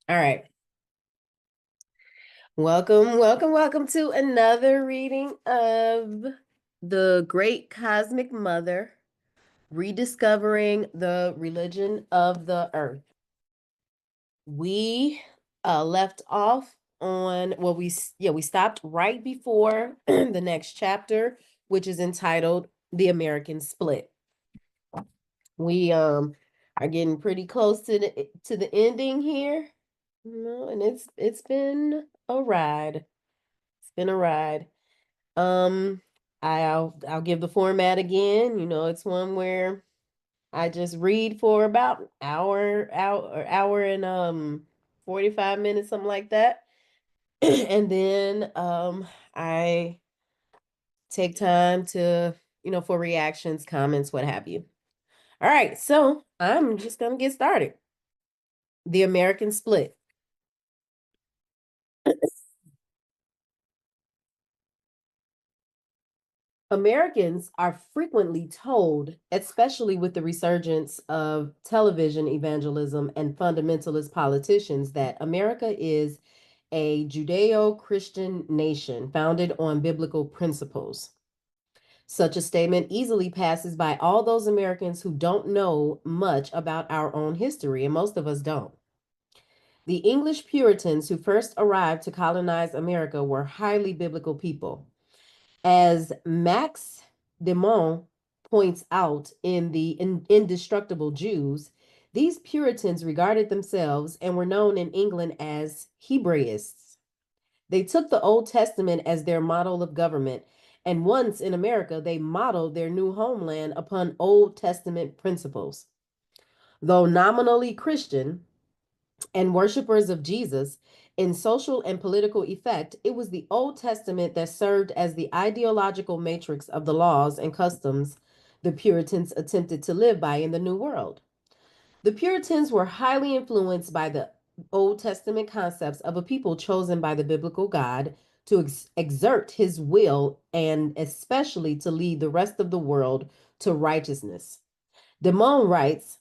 All right. Welcome to another reading of The Great Cosmic Mother, Rediscovering the Religion of the Earth. We left off on, we stopped right before the next chapter, which is entitled The American Split. We are getting pretty close to the ending here. And it's been a ride. It's been a ride. Um, I'll give the format again. It's one where I just read for about hour and 45 minutes, something like that. And then I take time to, for reactions, comments, what have you. All right, so I'm just gonna get started. The American Split. Americans are frequently told, especially with the resurgence of television evangelism and fundamentalist politicians, that America is a Judeo Christian nation founded on biblical principles. Such a statement easily passes by all those Americans who don't know much about our own history, and most of us don't. The English Puritans who first arrived to colonize America were highly biblical people. As Max Demont points out in The Indestructible Jews, these Puritans regarded themselves and were known in England as Hebraists. They took the Old Testament as their model of government, and once in America, they modeled their new homeland upon Old Testament principles. Though nominally Christian, and worshippers of Jesus, in social and political effect, it was the Old Testament that served as the ideological matrix of the laws and customs the Puritans attempted to live by in the New World. The Puritans were highly influenced by the Old Testament concepts of a people chosen by the biblical God to exert his will and especially to lead the rest of the world to righteousness. Demon writes,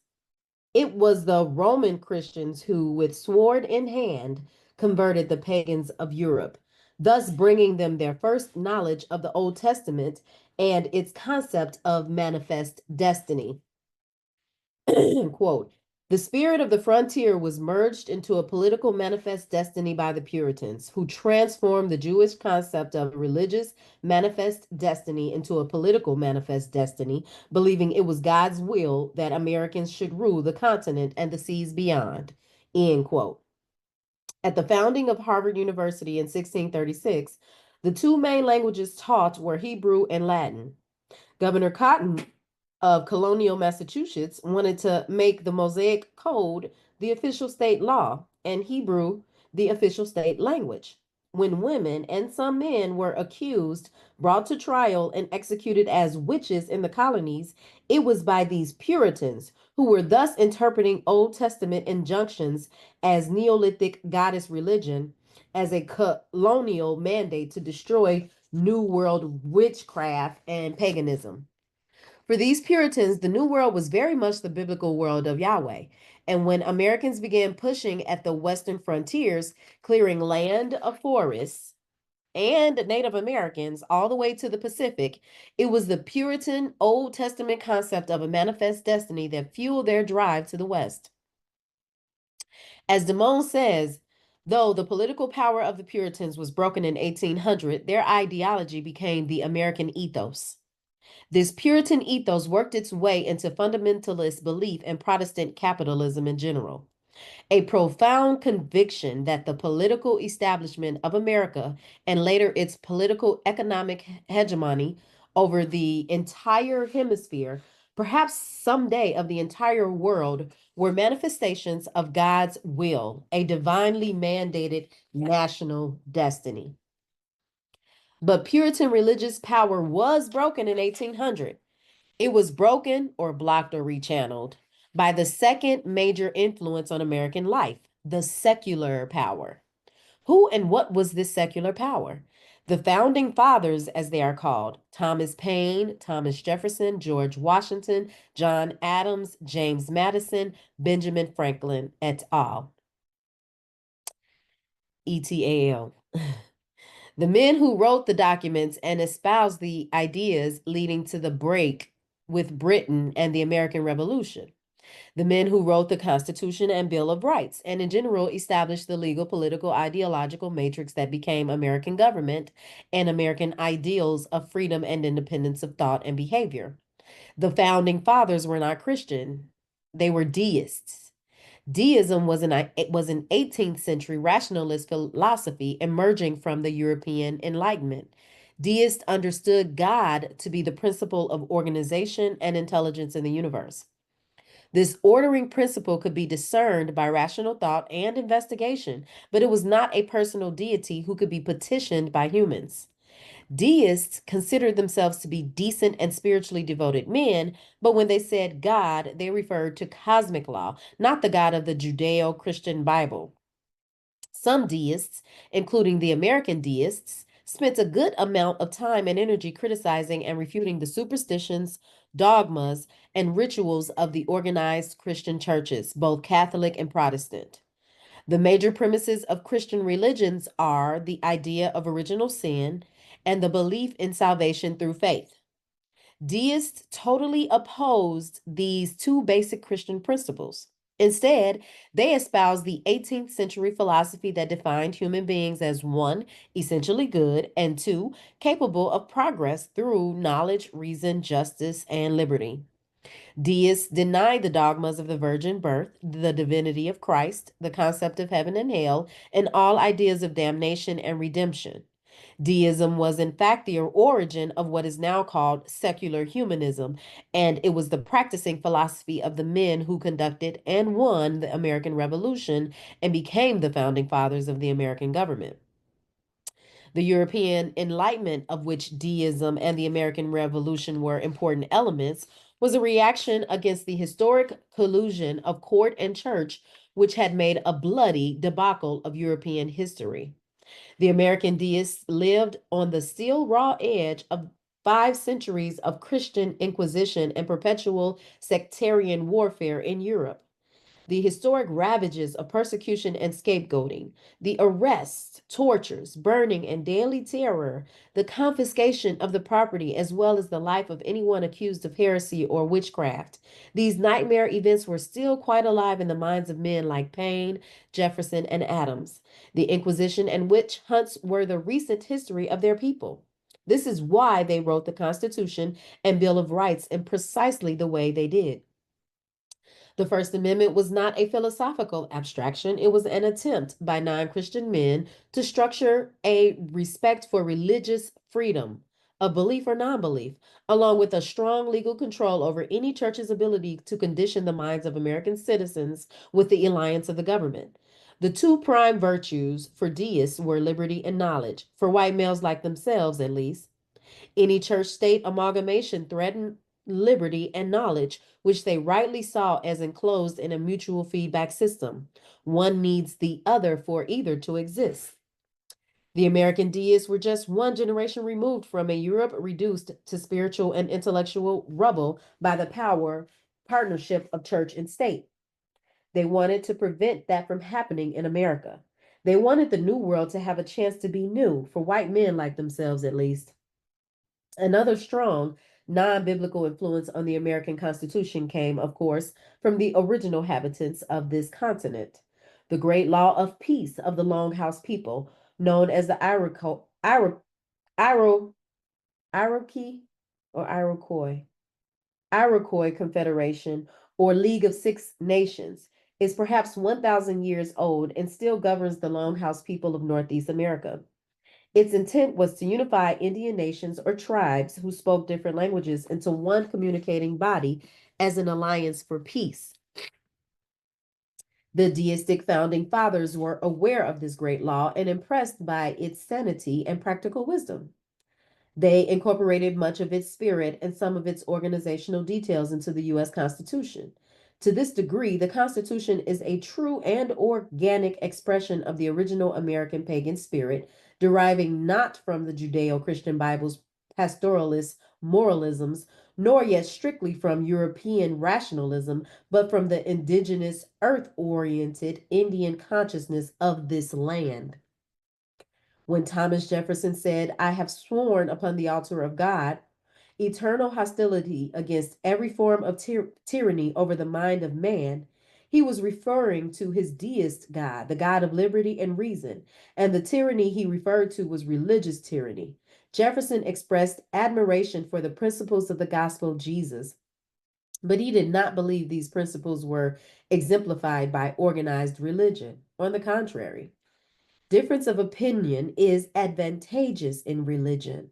it was the Roman Christians who, with sword in hand, converted the pagans of Europe, thus bringing them their first knowledge of the Old Testament and its concept of manifest destiny. Quote, the spirit of the frontier was merged into a political manifest destiny by the Puritans, who transformed the Jewish concept of religious manifest destiny into a political manifest destiny, believing it was God's will that Americans should rule the continent and the seas beyond. End quote. At the founding of Harvard University in 1636, the two main languages taught were Hebrew and Latin. Governor Cotton of colonial Massachusetts wanted to make the Mosaic Code the official state law and Hebrew the official state language. When women and some men were accused, brought to trial, and executed as witches in the colonies, it was by these Puritans who were thus interpreting Old Testament injunctions as Neolithic goddess religion as a colonial mandate to destroy New World witchcraft and paganism. For these Puritans, the New World was very much the biblical world of Yahweh. And when Americans began pushing at the western frontiers, clearing land of forests and Native Americans all the way to the Pacific, it was the Puritan Old Testament concept of a manifest destiny that fueled their drive to the West. As Damone says, though the political power of the Puritans was broken in 1800, their ideology became the American ethos. This Puritan ethos worked its way into fundamentalist belief in Protestant capitalism in general. A profound conviction that the political establishment of America and later its political economic hegemony over the entire hemisphere, perhaps someday of the entire world, were manifestations of God's will, a divinely mandated national destiny. But Puritan religious power was broken in 1800. It was broken or blocked or rechanneled by the second major influence on American life, the secular power. Who and what was this secular power? The founding fathers, as they are called, Thomas Paine, Thomas Jefferson, George Washington, John Adams, James Madison, Benjamin Franklin, et al. ETAL. The men who wrote the documents and espoused the ideas leading to the break with Britain and the American Revolution. The men who wrote the Constitution and Bill of Rights, and in general established the legal, political, ideological matrix that became American government and American ideals of freedom and independence of thought and behavior. The founding fathers were not Christian, they were deists. Deism was an 18th century rationalist philosophy emerging from the European Enlightenment. Deists understood God to be the principle of organization and intelligence in the universe. This ordering principle could be discerned by rational thought and investigation, but it was not a personal deity who could be petitioned by humans. Deists considered themselves to be decent and spiritually devoted men, but when they said God, they referred to cosmic law, not the God of the Judeo Christian Bible. Some deists, including the American deists, spent a good amount of time and energy criticizing and refuting the superstitions, dogmas, and rituals of the organized Christian churches, both Catholic and Protestant. The major premises of Christian religions are the idea of original sin and the belief in salvation through faith. Deists totally opposed these two basic Christian principles. Instead, they espoused the 18th century philosophy that defined human beings as one, essentially good, and two, capable of progress through knowledge, reason, justice, and liberty. Deists denied the dogmas of the virgin birth, the divinity of Christ, the concept of heaven and hell, and all ideas of damnation and redemption. Deism was, in fact, the origin of what is now called secular humanism, and it was the practicing philosophy of the men who conducted and won the American Revolution and became the founding fathers of the American government. The European Enlightenment, of which deism and the American Revolution were important elements, was a reaction against the historic collusion of court and church, which had made a bloody debacle of European history. The American deists lived on the still raw edge of 5 centuries of Christian inquisition and perpetual sectarian warfare in Europe. The historic ravages of persecution and scapegoating, the arrests, tortures, burning, and daily terror, the confiscation of the property, as well as the life of anyone accused of heresy or witchcraft. These nightmare events were still quite alive in the minds of men like Paine, Jefferson, and Adams. The Inquisition and witch hunts were the recent history of their people. This is why they wrote the Constitution and Bill of Rights in precisely the way they did. The First Amendment was not a philosophical abstraction, it was an attempt by non Christian men to structure a respect for religious freedom of belief or non belief, along with a strong legal control over any church's ability to condition the minds of American citizens with the alliance of the government. The two prime virtues for deists were liberty and knowledge, for white males like themselves at least. Any church state amalgamation threatened liberty and knowledge, which they rightly saw as enclosed in a mutual feedback system. One needs the other for either to exist. The American deists were just one generation removed from a Europe reduced to spiritual and intellectual rubble by the power partnership of church and state. They wanted to prevent that from happening in America. They wanted the new world to have a chance to be new, for white men like themselves at least. Another strong non biblical influence on the American Constitution came, of course, from the original inhabitants of this continent. The great law of peace of the Longhouse people, known as the Iro, Iroquois or Iroquois Confederation or League of Six Nations, is perhaps 1,000 years old and still governs the Longhouse people of Northeast America. Its intent was to unify Indian nations or tribes who spoke different languages into one communicating body as an alliance for peace. The deistic founding fathers were aware of this great law and impressed by its sanity and practical wisdom. They incorporated much of its spirit and some of its organizational details into the U.S. Constitution. To this degree, the Constitution is a true and organic expression of the original American pagan spirit, deriving not from the Judeo Christian Bible's pastoralist moralisms, nor yet strictly from European rationalism, but from the indigenous, earth oriented Indian consciousness of this land. When Thomas Jefferson said, I have sworn upon the altar of God, eternal hostility against every form of tyranny over the mind of man, he was referring to his deist God, the God of liberty and reason, and the tyranny he referred to was religious tyranny. Jefferson expressed admiration for the principles of the gospel of Jesus, but he did not believe these principles were exemplified by organized religion. On the contrary, difference of opinion is advantageous in religion.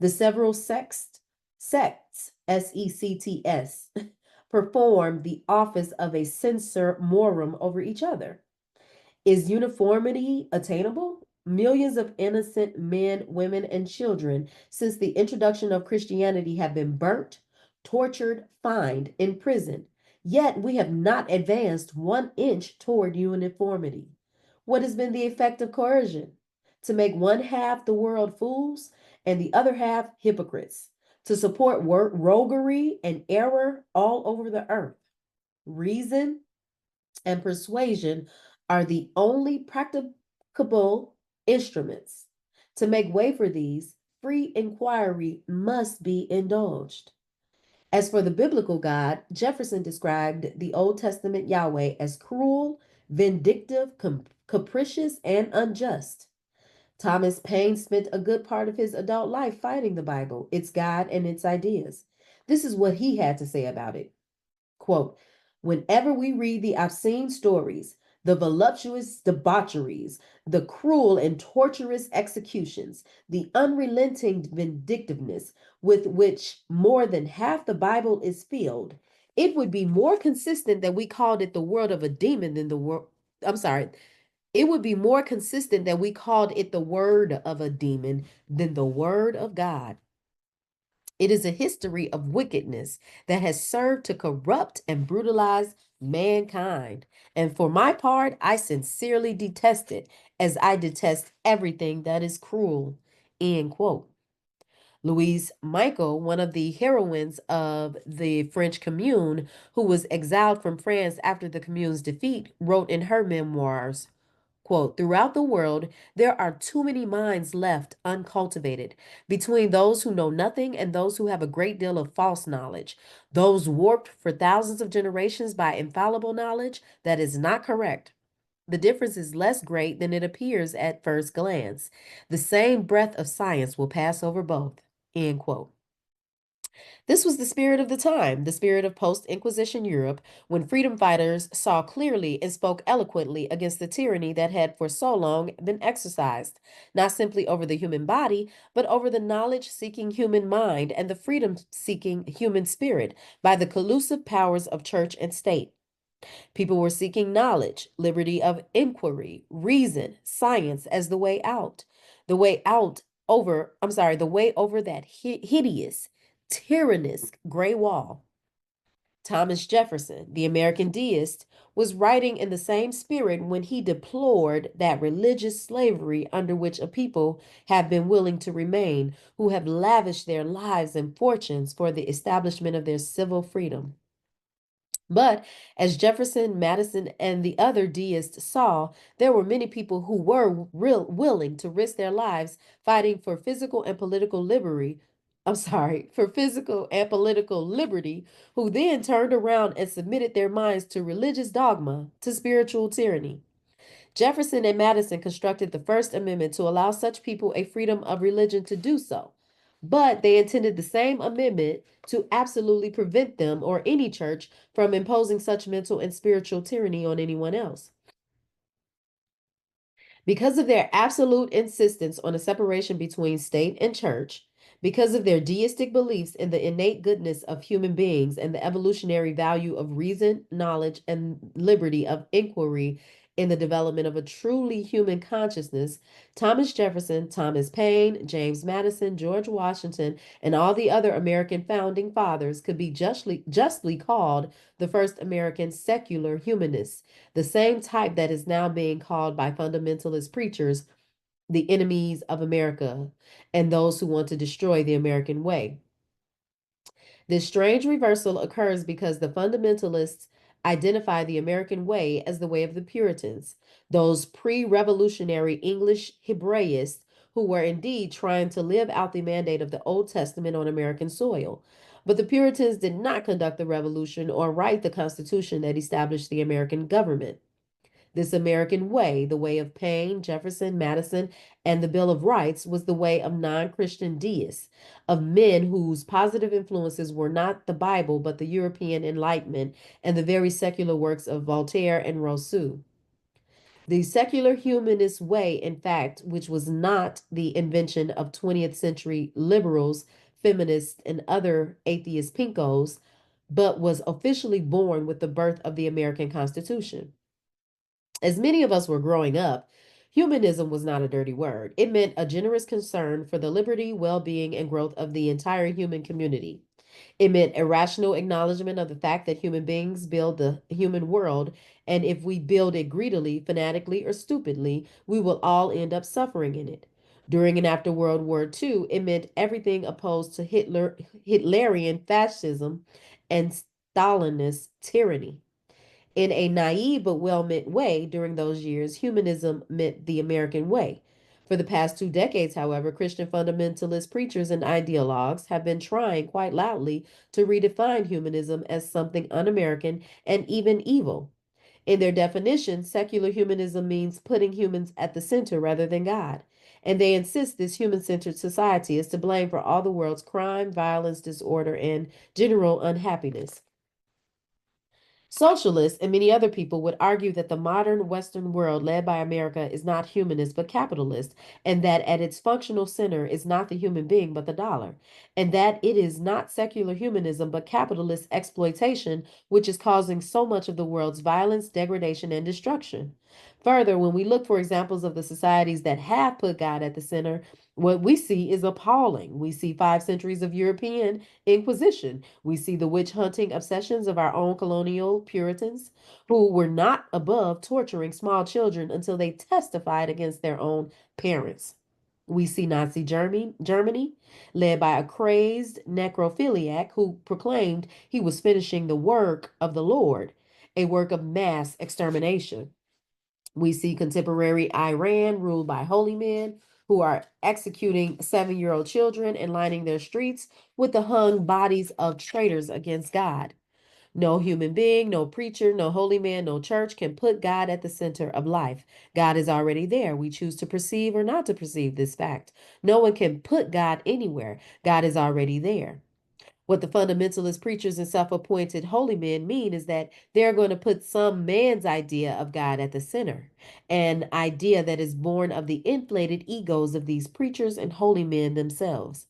The several sects, sects, perform the office of a censor morum over each other. Is uniformity attainable? Millions of innocent men, women, and children since the introduction of Christianity have been burnt, tortured, fined, imprisoned. Yet we have not advanced 1 inch toward uniformity. What has been the effect of coercion? To make one half the world fools and the other half hypocrites, to support roguery and error all over the earth. Reason and persuasion are the only practicable instruments. To make way for these, free inquiry must be indulged. As for the biblical God, Jefferson described the Old Testament Yahweh as cruel, vindictive, capricious, and unjust. Thomas Paine spent a good part of his adult life fighting the Bible, its God, and its ideas. This is what he had to say about it. Quote, whenever we read the obscene stories, the voluptuous debaucheries, the cruel and torturous executions, the unrelenting vindictiveness with which more than half the Bible is filled, it would be more consistent that we called it the world of a demon than the world. I'm sorry. It would be more consistent that we called it the word of a demon than the word of God. It is a history of wickedness that has served to corrupt and brutalize mankind. And for my part, I sincerely detest it, as I detest everything that is cruel. End quote. Louise Michel, one of the heroines of the French Commune, who was exiled from France after the Commune's defeat, wrote in her memoirs, quote, throughout the world, there are too many minds left uncultivated between those who know nothing and those who have a great deal of false knowledge, those warped for thousands of generations by infallible knowledge that is not correct. The difference is less great than it appears at first glance. The same breath of science will pass over both. End quote. This was the spirit of the time, the spirit of post Inquisition Europe, when freedom fighters saw clearly and spoke eloquently against the tyranny that had for so long been exercised, not simply over the human body, but over the knowledge seeking human mind and the freedom seeking human spirit by the collusive powers of church and state. People were seeking knowledge, liberty of inquiry, reason, science as the way out. The way out the way over that hideous, tyrannous gray wall. Thomas Jefferson, the American deist, was writing in the same spirit when he deplored that religious slavery under which a people have been willing to remain, who have lavished their lives and fortunes for the establishment of their civil freedom. But as Jefferson, Madison, and the other deists saw, there were many people who were willing to risk their lives fighting for physical and political liberty. For physical and political liberty, who then turned around and submitted their minds to religious dogma, to spiritual tyranny. Jefferson and Madison constructed the First Amendment to allow such people a freedom of religion to do so. But they intended the same amendment to absolutely prevent them or any church from imposing such mental and spiritual tyranny on anyone else. Because of their absolute insistence on a separation between state and church, because of their deistic beliefs in the innate goodness of human beings and the evolutionary value of reason, knowledge, and liberty of inquiry in the development of a truly human consciousness, Thomas Jefferson, Thomas Paine, James Madison, George Washington, and all the other American founding fathers could be justly called the first American secular humanists, the same type that is now being called by fundamentalist preachers the enemies of America and those who want to destroy the American way. This strange reversal occurs because the fundamentalists identify the American way as the way of the Puritans, those pre revolutionary English Hebraists who were indeed trying to live out the mandate of the Old Testament on American soil. But the Puritans did not conduct the revolution or write the Constitution that established the American government. This American way, the way of Paine, Jefferson, Madison, and the Bill of Rights, was the way of non Christian deists, of men whose positive influences were not the Bible, but the European Enlightenment and the very secular works of Voltaire and Rousseau. The secular humanist way, in fact, which was not the invention of 20th century liberals, feminists, and other atheist pinkos, but was officially born with the birth of the American Constitution. As many of us were growing up, humanism was not a dirty word. It meant a generous concern for the liberty, well being, and growth of the entire human community. It meant a rational acknowledgement of the fact that human beings build the human world, and if we build it greedily, fanatically, or stupidly, we will all end up suffering in it. During and after World War II, it meant everything opposed to Hitlerian fascism and Stalinist tyranny. In a naive but well meant way, during those years, humanism meant the American way. For the past 2 decades, however, Christian fundamentalist preachers and ideologues have been trying quite loudly to redefine humanism as something un American and even evil. In their definition, secular humanism means putting humans at the center rather than God. And they insist this human centered society is to blame for all the world's crime, violence, disorder, and general unhappiness. Socialists and many other people would argue that the modern Western world led by America is not humanist but capitalist, and that at its functional center is not the human being but the dollar, and that it is not secular humanism but capitalist exploitation which is causing so much of the world's violence, degradation, and destruction. Further, when we look for examples of the societies that have put God at the center, what we see is appalling. We see 5 centuries of European Inquisition. We see the witch hunting obsessions of our own colonial Puritans, who were not above torturing small children until they testified against their own parents. We see Nazi Germany, led by a crazed necrophiliac who proclaimed he was finishing the work of the Lord, a work of mass extermination. We see contemporary Iran ruled by holy men who are executing 7-year-old children and lining their streets with the hung bodies of traitors against God. No human being, no preacher, no holy man, no church can put God at the center of life. God is already there. We choose to perceive or not to perceive this fact. No one can put God anywhere. God is already there. What the fundamentalist preachers and self appointed holy men mean is that they're going to put some man's idea of God at the center, an idea that is born of the inflated egos of these preachers and holy men themselves.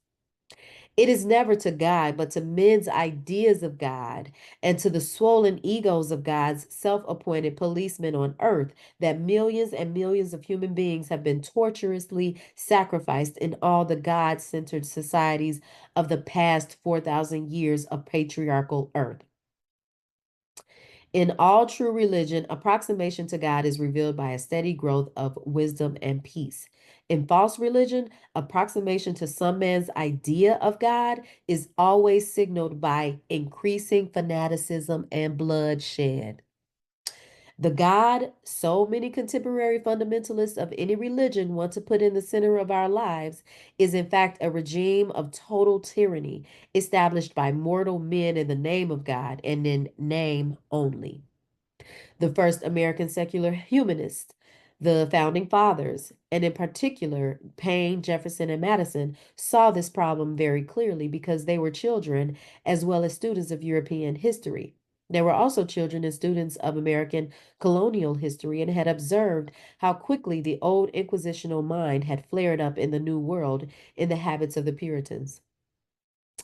It is never to God, but to men's ideas of God and to the swollen egos of God's self appointed policemen on earth that millions and millions of human beings have been torturously sacrificed in all the God centered societies of the past 4,000 years of patriarchal earth. In all true religion, approximation to God is revealed by a steady growth of wisdom and peace. In false religion, approximation to some man's idea of God is always signaled by increasing fanaticism and bloodshed. The God so many contemporary fundamentalists of any religion want to put in the center of our lives is, in fact, a regime of total tyranny established by mortal men in the name of God and in name only. The first American secular humanists, the founding fathers, and in particular Paine, Jefferson, and Madison, saw this problem very clearly because they were children as well as students of European history. They were also children and students of American colonial history and had observed how quickly the old inquisitional mind had flared up in the New World in the habits of the Puritans.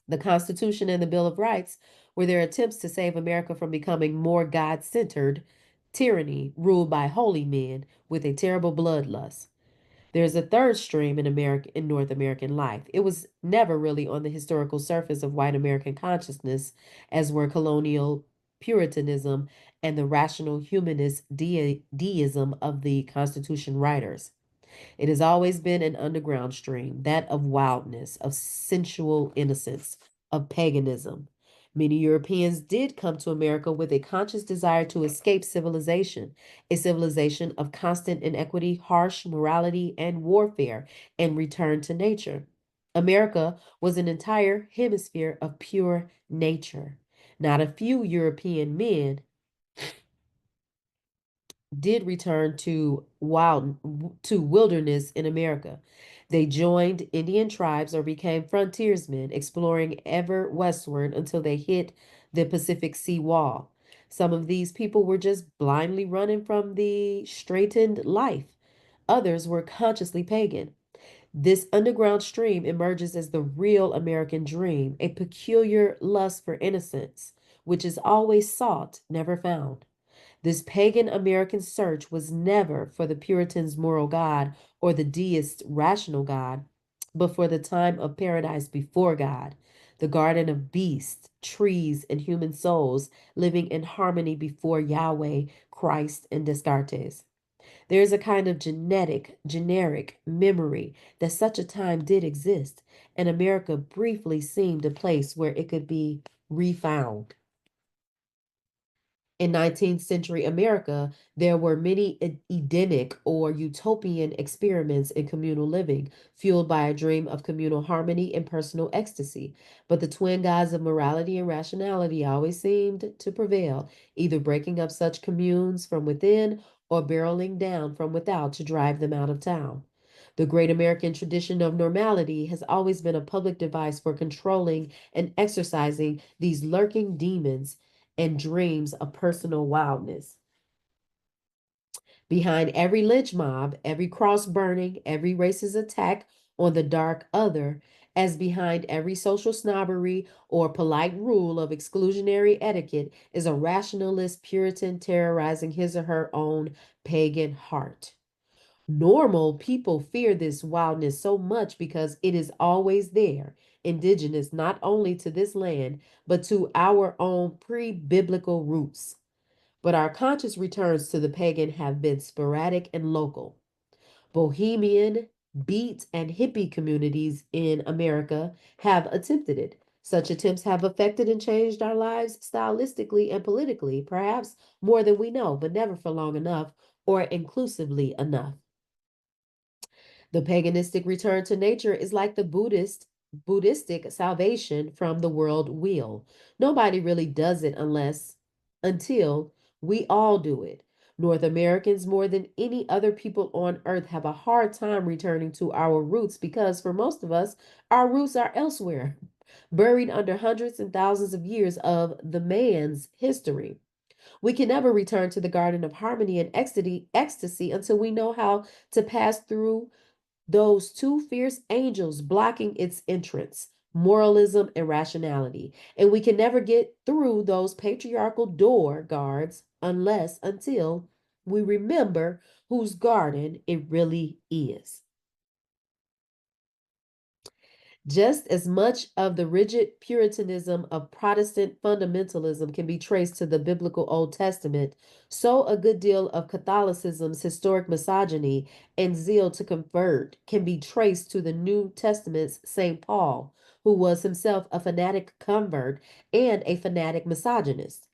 The Constitution and the Bill of Rights were their attempts to save America from becoming more God centered tyranny ruled by holy men with a terrible bloodlust. There's a third stream in North American life. It was never really on the historical surface of white American consciousness, as were colonial Puritanism and the rational humanist deism of the Constitution writers. It has always been an underground stream, that of wildness, of sensual innocence, of paganism. Many Europeans did come to America with a conscious desire to escape civilization, a civilization of constant inequity, harsh morality, and warfare, and return to nature. America was an entire hemisphere of pure nature. Not a few European men did return to wilderness in America. They joined Indian tribes or became frontiersmen, exploring ever westward until they hit the Pacific Sea wall. Some of these people were just blindly running from the straightened life. Others were consciously pagan. This underground stream emerges as the real American dream, a peculiar lust for innocence, which is always sought, never found. This pagan American search was never for the Puritans' moral God or the deist rational God, but for the time of paradise before God, the garden of beasts, trees, and human souls living in harmony before Yahweh, Christ, and Descartes. There is a kind of generic memory that such a time did exist, and America briefly seemed a place where it could be refound. In 19th century America, there were many Edenic or utopian experiments in communal living, fueled by a dream of communal harmony and personal ecstasy. But the twin gods of morality and rationality always seemed to prevail, either breaking up such communes from within or barreling down from without to drive them out of town. The great American tradition of normality has always been a public device for controlling and exercising these lurking demons and dreams of personal wildness. Behind every lynch mob, every cross burning, every racist attack on the dark other, as behind every social snobbery or polite rule of exclusionary etiquette, is a rationalist Puritan terrorizing his or her own pagan heart. Normal people fear this wildness so much because it is always there, indigenous not only to this land, but to our own pre biblical roots. But our conscious returns to the pagan have been sporadic and local. Bohemian, beat, and hippie communities in America have attempted it. Such attempts have affected and changed our lives stylistically and politically, perhaps more than we know, but never for long enough or inclusively enough. The paganistic return to nature is like the Buddhistic salvation from the world wheel. Nobody really does it until we all do it. North Americans, more than any other people on earth, have a hard time returning to our roots because for most of us, our roots are elsewhere, buried under hundreds and thousands of years of the man's history. We can never return to the garden of harmony and ecstasy until we know how to pass through those two fierce angels blocking its entrance, moralism and rationality. And we can never get through those patriarchal door guards until we remember whose garden it really is. Just as much of the rigid Puritanism of Protestant fundamentalism can be traced to the biblical Old Testament, so a good deal of Catholicism's historic misogyny and zeal to convert can be traced to the New Testament's St. Paul, who was himself a fanatic convert and a fanatic misogynist.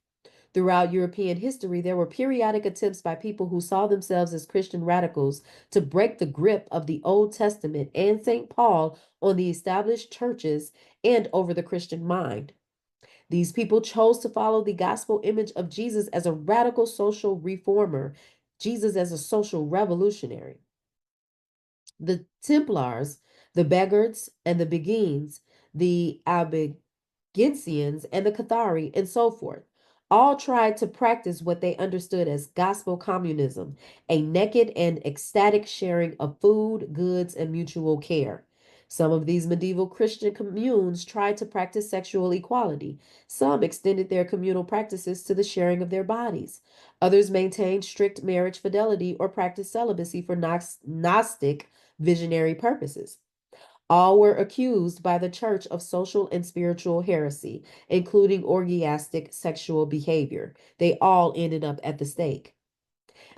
Throughout European history, there were periodic attempts by people who saw themselves as Christian radicals to break the grip of the Old Testament and St. Paul on the established churches and over the Christian mind. These people chose to follow the gospel image of Jesus as a radical social reformer, Jesus as a social revolutionary. The Templars, the Beghards, and the Beguines, the Albigensians, and the Cathari, and so forth, all tried to practice what they understood as gospel communism, a naked and ecstatic sharing of food, goods, and mutual care. Some of these medieval Christian communes tried to practice sexual equality. Some extended their communal practices to the sharing of their bodies. Others maintained strict marriage fidelity or practiced celibacy for Gnostic visionary purposes. All were accused by the church of social and spiritual heresy, including orgiastic sexual behavior. They all ended up at the stake.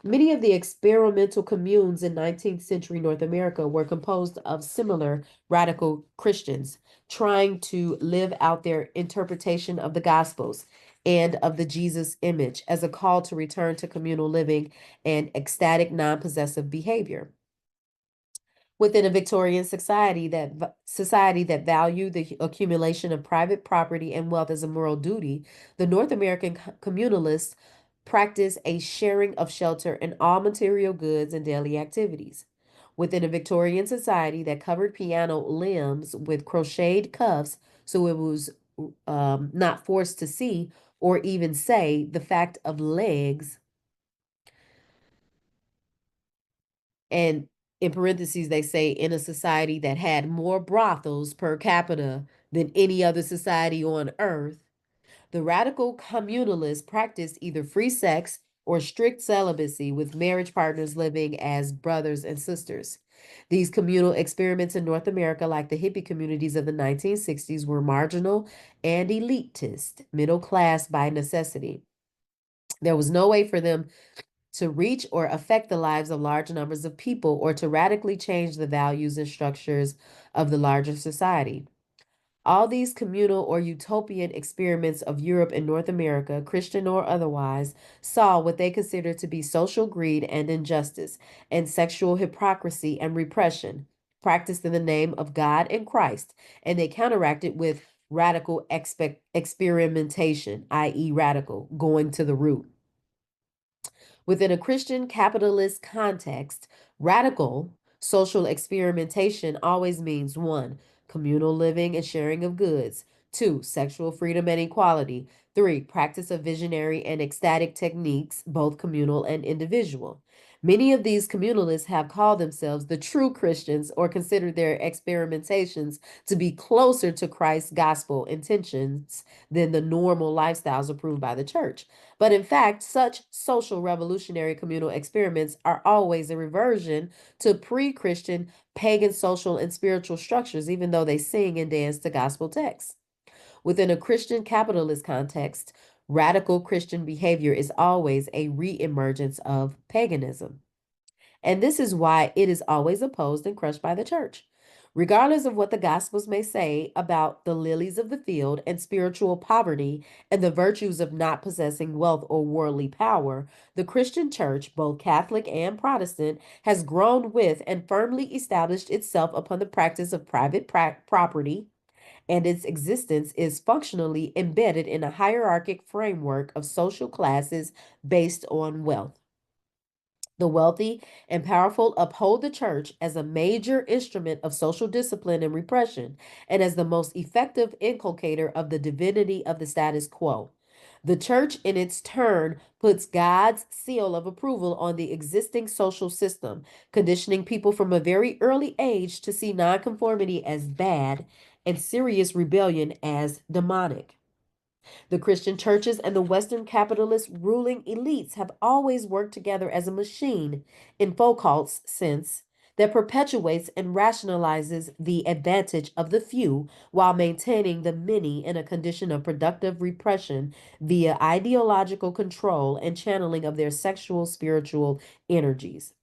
Many of the experimental communes in 19th century North America were composed of similar radical Christians trying to live out their interpretation of the Gospels and of the Jesus image as a call to return to communal living and ecstatic non-possessive behavior. Within a Victorian society that valued the accumulation of private property and wealth as a moral duty, the North American communalists practiced a sharing of shelter in all material goods and daily activities. Within a Victorian society that covered piano limbs with crocheted cuffs so it was not forced to see or even say the fact of legs, and in parentheses, they say in a society that had more brothels per capita than any other society on earth, the radical communalists practiced either free sex or strict celibacy with marriage partners living as brothers and sisters. These communal experiments in North America, like the hippie communities of the 1960s, were marginal and elitist, middle class by necessity. There was no way for them to reach or affect the lives of large numbers of people or to radically change the values and structures of the larger society. All these communal or utopian experiments of Europe and North America, Christian or otherwise, saw what they considered to be social greed and injustice, and sexual hypocrisy and repression, practiced in the name of God and Christ, and they counteracted with radical experimentation, i.e., radical, going to the root. Within a Christian capitalist context, radical social experimentation always means one, communal living and sharing of goods, two, sexual freedom and equality, three, practice of visionary and ecstatic techniques, both communal and individual. Many of these communalists have called themselves the true Christians or considered their experimentations to be closer to Christ's gospel intentions than the normal lifestyles approved by the church. But in fact, such social revolutionary communal experiments are always a reversion to pre Christian pagan social and spiritual structures, even though they sing and dance to gospel texts. Within a Christian capitalist context, radical Christian behavior is always a reemergence of paganism. And this is why it is always opposed and crushed by the church. Regardless of what the Gospels may say about the lilies of the field and spiritual poverty and the virtues of not possessing wealth or worldly power, the Christian church, both Catholic and Protestant, has grown with and firmly established itself upon the practice of private property, and its existence is functionally embedded in a hierarchic framework of social classes based on wealth. The wealthy and powerful uphold the church as a major instrument of social discipline and repression, and as the most effective inculcator of the divinity of the status quo. The church, in its turn, puts God's seal of approval on the existing social system, conditioning people from a very early age to see nonconformity as bad and serious rebellion as demonic. The Christian churches and the Western capitalist ruling elites have always worked together as a machine, in Foucault's sense, that perpetuates and rationalizes the advantage of the few while maintaining the many in a condition of productive repression via ideological control and channeling of their sexual spiritual energies.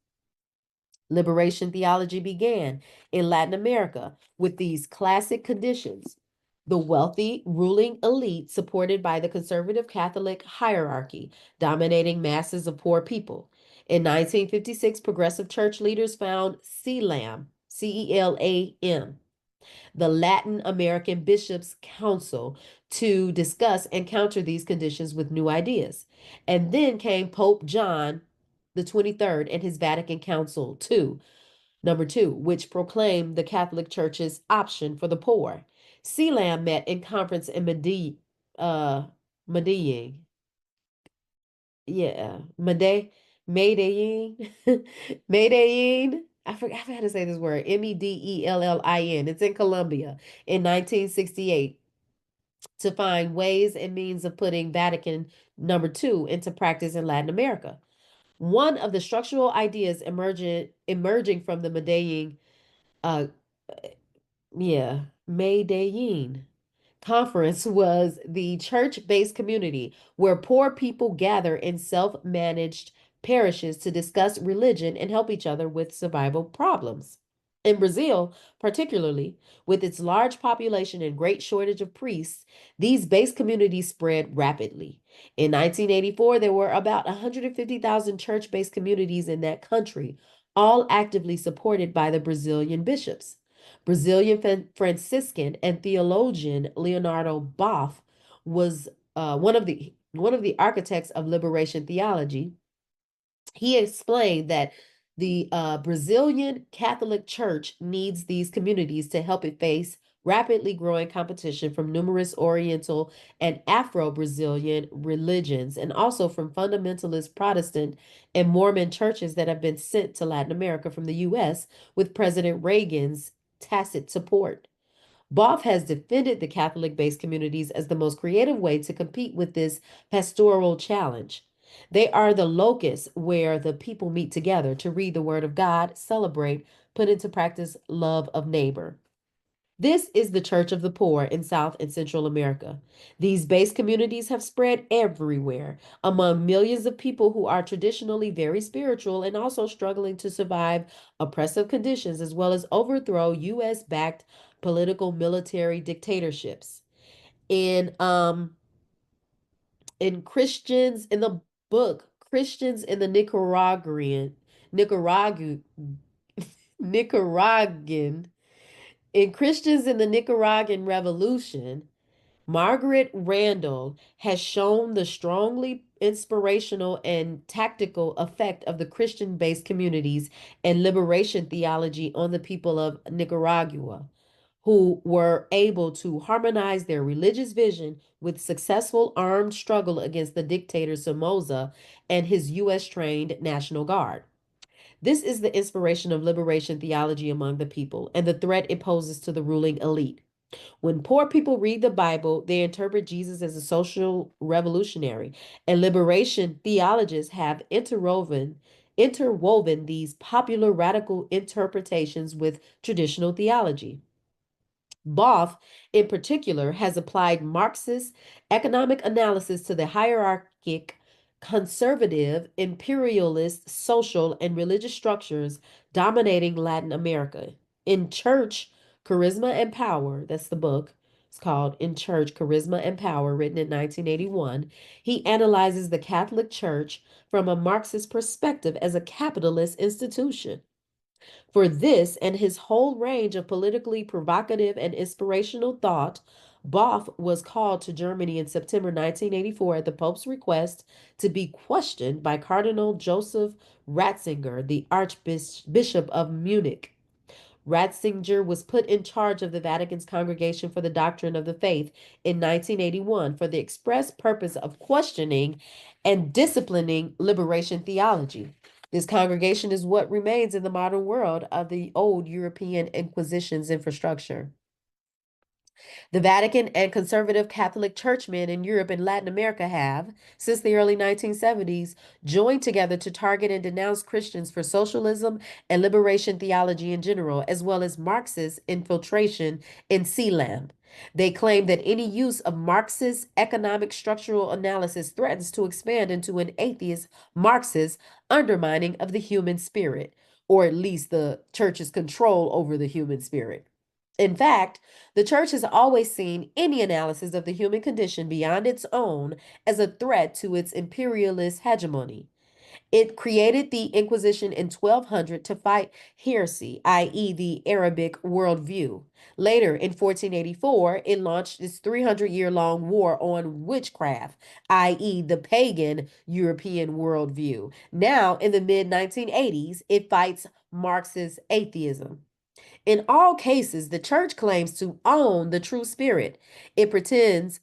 Liberation theology began in Latin America with these classic conditions. The wealthy ruling elite, supported by the conservative Catholic hierarchy, dominating masses of poor people. In 1956, progressive church leaders found CELAM, CELAM, the Latin American Bishops' Council, to discuss and counter these conditions with new ideas. And then came Pope John the 23rd and his Vatican Council II, number two, which proclaimed the Catholic Church's option for the poor. CELAM met in conference in Medellin. Yeah, Medellin, Medellin. I forgot to say this word. Medellin. It's in Colombia in 1968 to find ways and means of putting Vatican number two into practice in Latin America. One of the structural ideas emerging from the Medellin uh, yeah, Medellin conference was the church based community where poor people gather in self managed parishes to discuss religion and help each other with survival problems. In Brazil, particularly, with its large population and great shortage of priests, these base communities spread rapidly. In 1984, there were about 150,000 church based communities in that country, all actively supported by the Brazilian bishops. Brazilian Franciscan and theologian Leonardo Boff was one of the architects of liberation theology. He explained that the Brazilian Catholic Church needs these communities to help it face rapidly growing competition from numerous Oriental and Afro Brazilian religions, and also from fundamentalist Protestant and Mormon churches that have been sent to Latin America from the U.S. with President Reagan's tacit support. Boff has defended the Catholic based communities as the most creative way to compete with this pastoral challenge. They are the locus where the people meet together to read the Word of God, celebrate, put into practice love of neighbor. This is the Church of the Poor in South and Central America. These base communities have spread everywhere among millions of people who are traditionally very spiritual and also struggling to survive oppressive conditions as well as overthrow U.S. backed political military dictatorships. In Christians in the book Christians in the Nicaraguan Nicaraguan in Christians in the Nicaraguan Revolution, Margaret Randall has shown the strongly inspirational and tactical effect of the Christian based communities and liberation theology on the people of Nicaragua, who were able to harmonize their religious vision with successful armed struggle against the dictator Somoza and his U.S. trained National Guard. This is the inspiration of liberation theology among the people and the threat it poses to the ruling elite. When poor people read the Bible, they interpret Jesus as a social revolutionary, and liberation theologists have interwoven these popular radical interpretations with traditional theology. Boff, in particular, has applied Marxist economic analysis to the hierarchic, conservative, imperialist, social, and religious structures dominating Latin America. In Church, Charisma and Power, that's the book. It's called In Church, Charisma and Power, written in 1981. He analyzes the Catholic Church from a Marxist perspective as a capitalist institution. For this and his whole range of politically provocative and inspirational thought, Boff was called to Germany in September 1984 at the Pope's request to be questioned by Cardinal Joseph Ratzinger, the Archbishop of Munich. Ratzinger was put in charge of the Vatican's Congregation for the Doctrine of the Faith in 1981 for the express purpose of questioning and disciplining liberation theology. This congregation is what remains in the modern world of the old European Inquisition's infrastructure. The Vatican and conservative Catholic churchmen in Europe and Latin America have, since the early 1970s, joined together to target and denounce Christians for socialism and liberation theology in general, as well as Marxist infiltration in CLAM. They claim that any use of Marxist economic structural analysis threatens to expand into an atheist Marxist undermining of the human spirit, or at least the church's control over the human spirit. In fact, the church has always seen any analysis of the human condition beyond its own as a threat to its imperialist hegemony. It created the Inquisition in 1200 to fight heresy, i.e., the Arabic worldview. Later, in 1484, it launched its 300-year-long war on witchcraft, i.e., the pagan European worldview. Now, in the mid 1980s, it fights Marxist atheism. In all cases, the church claims to own the true spirit. It pretends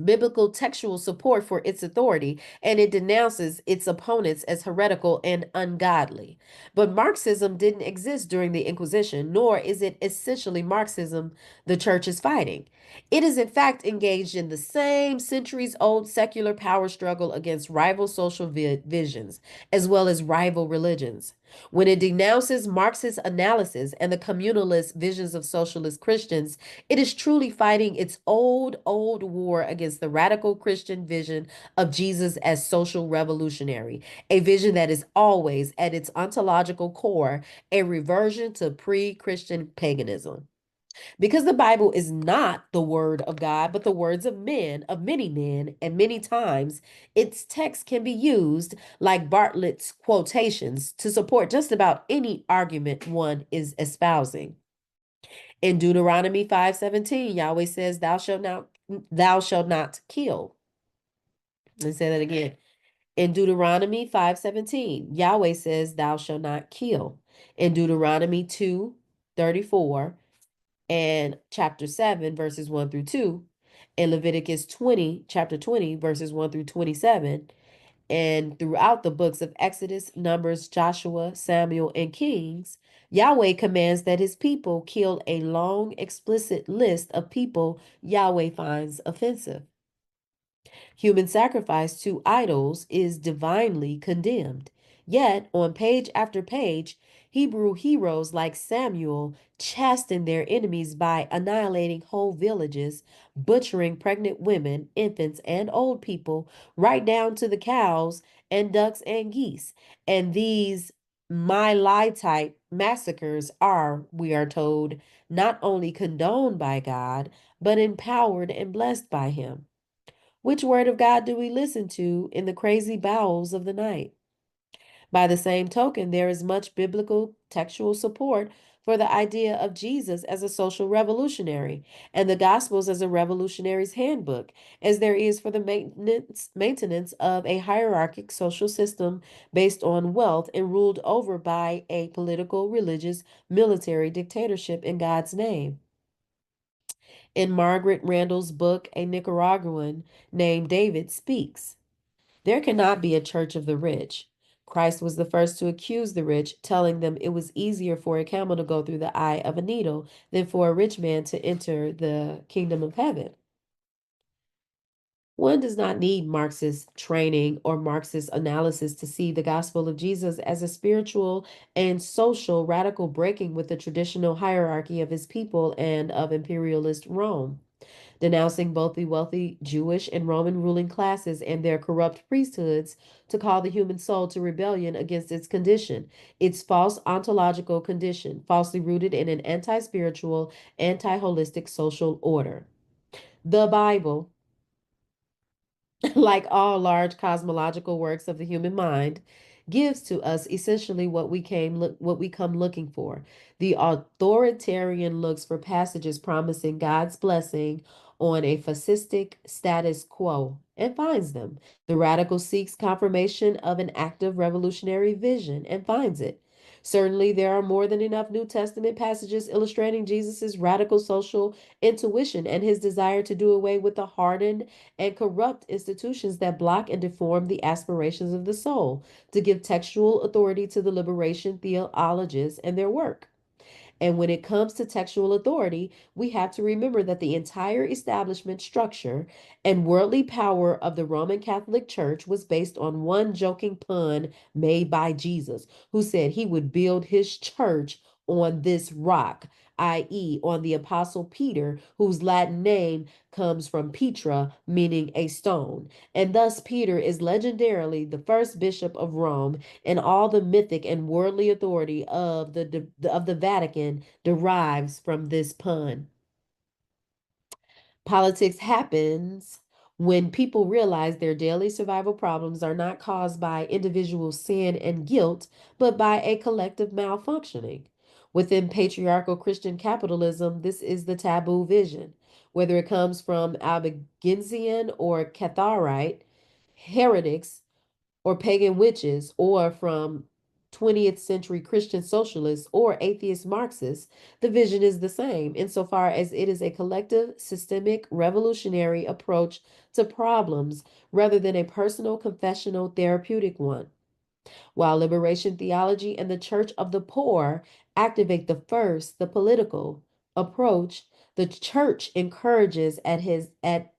biblical textual support for its authority, and it denounces its opponents as heretical and ungodly. But Marxism didn't exist during the Inquisition, nor is it essentially Marxism the church is fighting. It is, in fact, engaged in the same centuries old secular power struggle against rival social visions, as well as rival religions. When it denounces Marxist analysis and the communalist visions of socialist Christians, it is truly fighting its old war against the radical Christian vision of Jesus as social revolutionary, a vision that is always, at its ontological core, a reversion to pre Christian paganism. Because the Bible is not the word of God, but the words of men, of many men, and many times, its text can be used, like Bartlett's quotations, to support just about any argument one is espousing. In Deuteronomy 5:17, Yahweh says, thou shalt not kill. Let's say that again. In Deuteronomy 5:17, Yahweh says, thou shalt not kill. In Deuteronomy 2:34, and chapter 7, verses 1 through 2, and Leviticus 20, chapter 20, verses 1 through 27, and throughout the books of Exodus, Numbers, Joshua, Samuel, and Kings, Yahweh commands that his people kill a long, explicit list of people Yahweh finds offensive. Human sacrifice to idols is divinely condemned. Yet, on page after page, Hebrew heroes like Samuel chasten their enemies by annihilating whole villages, butchering pregnant women, infants, and old people, right down to the cows and ducks and geese. And these my lie type massacres are, we are told, not only condoned by God, but empowered and blessed by Him. Which word of God do we listen to in the crazy bowels of the night? By the same token, there is much biblical textual support for the idea of Jesus as a social revolutionary and the Gospels as a revolutionary's handbook, as there is for the maintenance of a hierarchic social system based on wealth and ruled over by a political, religious, military dictatorship in God's name. In Margaret Randall's book, A Nicaraguan named David speaks. There cannot be a church of the rich. Christ was the first to accuse the rich, telling them it was easier for a camel to go through the eye of a needle than for a rich man to enter the kingdom of heaven. One does not need Marxist training or Marxist analysis to see the gospel of Jesus as a spiritual and social radical breaking with the traditional hierarchy of his people and of imperialist Rome, denouncing both the wealthy Jewish and Roman ruling classes and their corrupt priesthoods to call the human soul to rebellion against its condition, its false ontological condition, falsely rooted in an anti spiritual, anti holistic social order. The Bible, like all large cosmological works of the human mind, gives to us essentially what we come looking for. The authoritarian looks for passages promising God's blessing on a fascistic status quo and finds them. The radical seeks confirmation of an active revolutionary vision and finds it. Certainly, there are more than enough New Testament passages illustrating Jesus' radical social intuition and his desire to do away with the hardened and corrupt institutions that block and deform the aspirations of the soul, to give textual authority to the liberation theologians and their work. And when it comes to textual authority, we have to remember that the entire establishment structure and worldly power of the Roman Catholic Church was based on one joking pun made by Jesus, who said he would build his church on this rock, i.e., on the Apostle Peter, whose Latin name comes from Petra, meaning a stone. And thus, Peter is legendarily the first bishop of Rome, and all the mythic and worldly authority of the Vatican derives from this pun. Politics happens when people realize their daily survival problems are not caused by individual sin and guilt, but by a collective malfunctioning. Within patriarchal Christian capitalism, this is the taboo vision. Whether it comes from Albigensian or Catharite heretics, or pagan witches, or from 20th century Christian socialists or atheist Marxists, the vision is the same insofar as it is a collective, systemic, revolutionary approach to problems rather than a personal, confessional, therapeutic one. While liberation theology and the church of the poor activate the first, the political approach, The church encourages at his at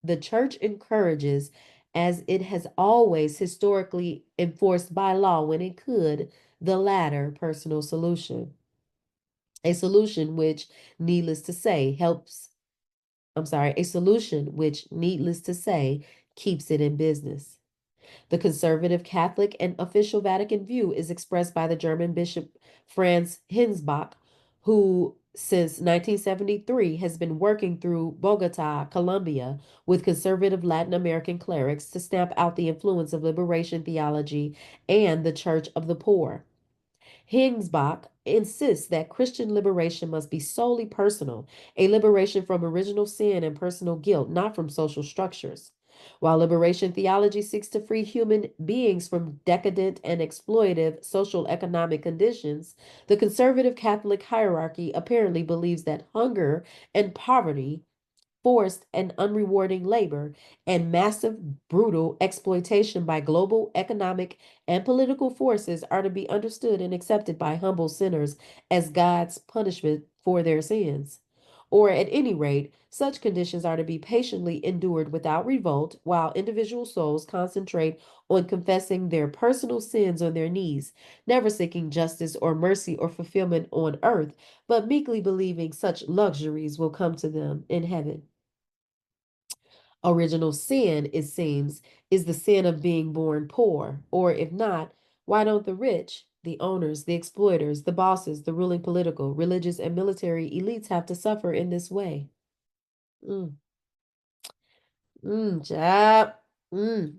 the church encourages, as it has always historically enforced by law when it could, the latter personal solution. A solution which, needless to say, a solution which, needless to say, keeps it in business. The conservative Catholic and official Vatican view is expressed by the German Bishop Franz Hinsbach, who since 1973 has been working through Bogota, Colombia, with conservative Latin American clerics to stamp out the influence of liberation theology and the Church of the Poor. Hingsbach insists that Christian liberation must be solely personal, a liberation from original sin and personal guilt, not from social structures. While liberation theology seeks to free human beings from decadent and exploitative social economic conditions, the conservative Catholic hierarchy apparently believes that hunger and poverty, forced and unrewarding labor, and massive, brutal exploitation by global economic and political forces are to be understood and accepted by humble sinners as God's punishment for their sins. Or, at any rate, such conditions are to be patiently endured without revolt, while individual souls concentrate on confessing their personal sins on their knees, never seeking justice or mercy or fulfillment on earth, but meekly believing such luxuries will come to them in heaven. Original sin, it seems, is the sin of being born poor. Or if not, why don't the rich, the owners, the exploiters, the bosses, the ruling political, religious, and military elites have to suffer in this way? Mm, Jab. Mm.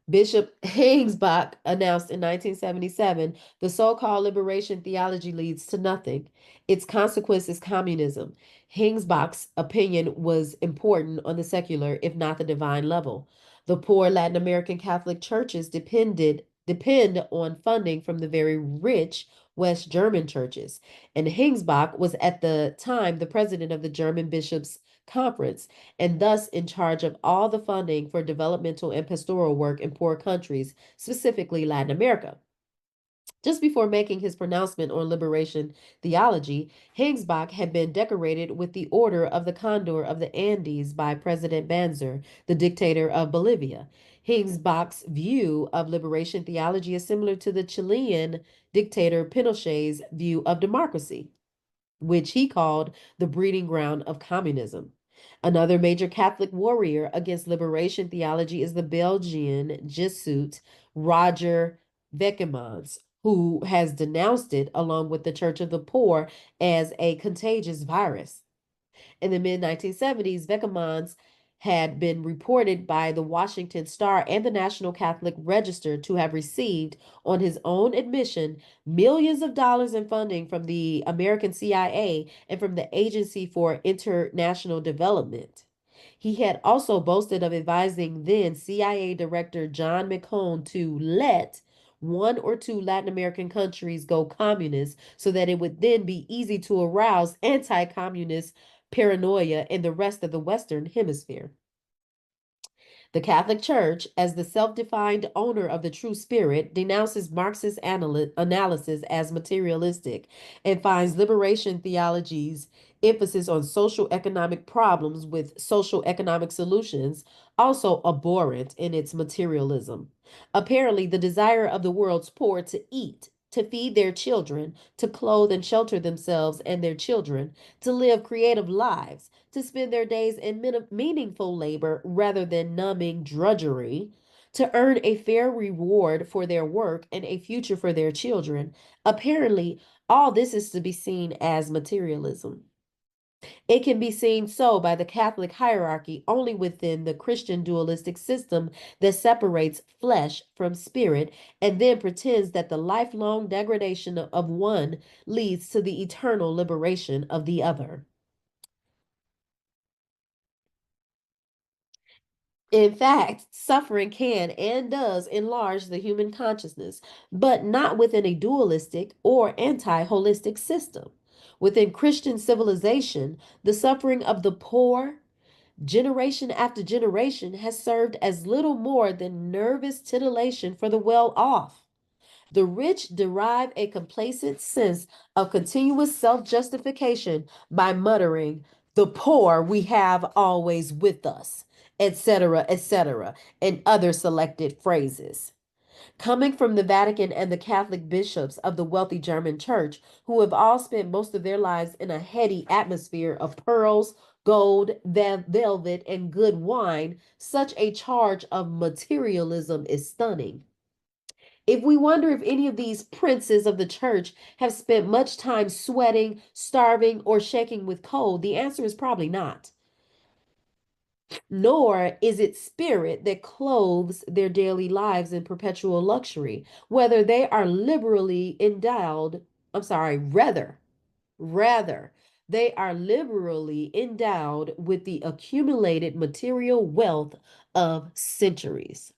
Bishop Hingsbach announced in 1977 the so called liberation theology leads to nothing. Its consequence is communism. Hingsbach's opinion was important on the secular, if not the divine level. The poor Latin American Catholic churches depend on funding from the very rich West German churches. And Hingsbach was at the time the president of the German Bishops' Conference and thus in charge of all the funding for developmental and pastoral work in poor countries, specifically Latin America. Just before making his pronouncement on liberation theology, Hingsbach had been decorated with the Order of the Condor of the Andes by President Banzer, the dictator of Bolivia. Hingsbach's view of liberation theology is similar to the Chilean dictator Pinochet's view of democracy, which he called the breeding ground of communism. Another major Catholic warrior against liberation theology is the Belgian Jesuit Roger Wekemans, who has denounced it along with the Church of the Poor as a contagious virus. In the mid 1970s, Wekemans had been reported by the Washington Star and the National Catholic Register to have received, on his own admission, millions of dollars in funding from the American CIA and from the Agency for International Development. He had also boasted of advising then CIA Director John McCone to let one or two Latin American countries go communist so that it would then be easy to arouse anti communist paranoia in the rest of the Western Hemisphere. The Catholic Church, as the self defined owner of the true spirit, denounces Marxist analysis as materialistic and finds liberation theology's emphasis on social economic problems with social economic solutions also abhorrent in its materialism. Apparently, the desire of the world's poor to eat, to feed their children, to clothe and shelter themselves and their children, to live creative lives, to spend their days in meaningful labor rather than numbing drudgery, to earn a fair reward for their work and a future for their children. Apparently, all this is to be seen as materialism. It can be seen so by the Catholic hierarchy only within the Christian dualistic system that separates flesh from spirit and then pretends that the lifelong degradation of one leads to the eternal liberation of the other. In fact, suffering can and does enlarge the human consciousness, but not within a dualistic or anti holistic system. Within Christian civilization, the suffering of the poor, generation after generation, has served as little more than nervous titillation for the well off. The rich derive a complacent sense of continuous self justification by muttering, "The poor we have always with us," etc., and other selected phrases. Coming from the Vatican and the Catholic bishops of the wealthy German church, who have all spent most of their lives in a heady atmosphere of pearls, gold, velvet, and good wine, such a charge of materialism is stunning. If we wonder if any of these princes of the church have spent much time sweating, starving, or shaking with cold, the answer is probably not. Nor is it spirit that clothes their daily lives in perpetual luxury, whether they are liberally endowed, I'm sorry, rather, they are liberally endowed with the accumulated material wealth of centuries.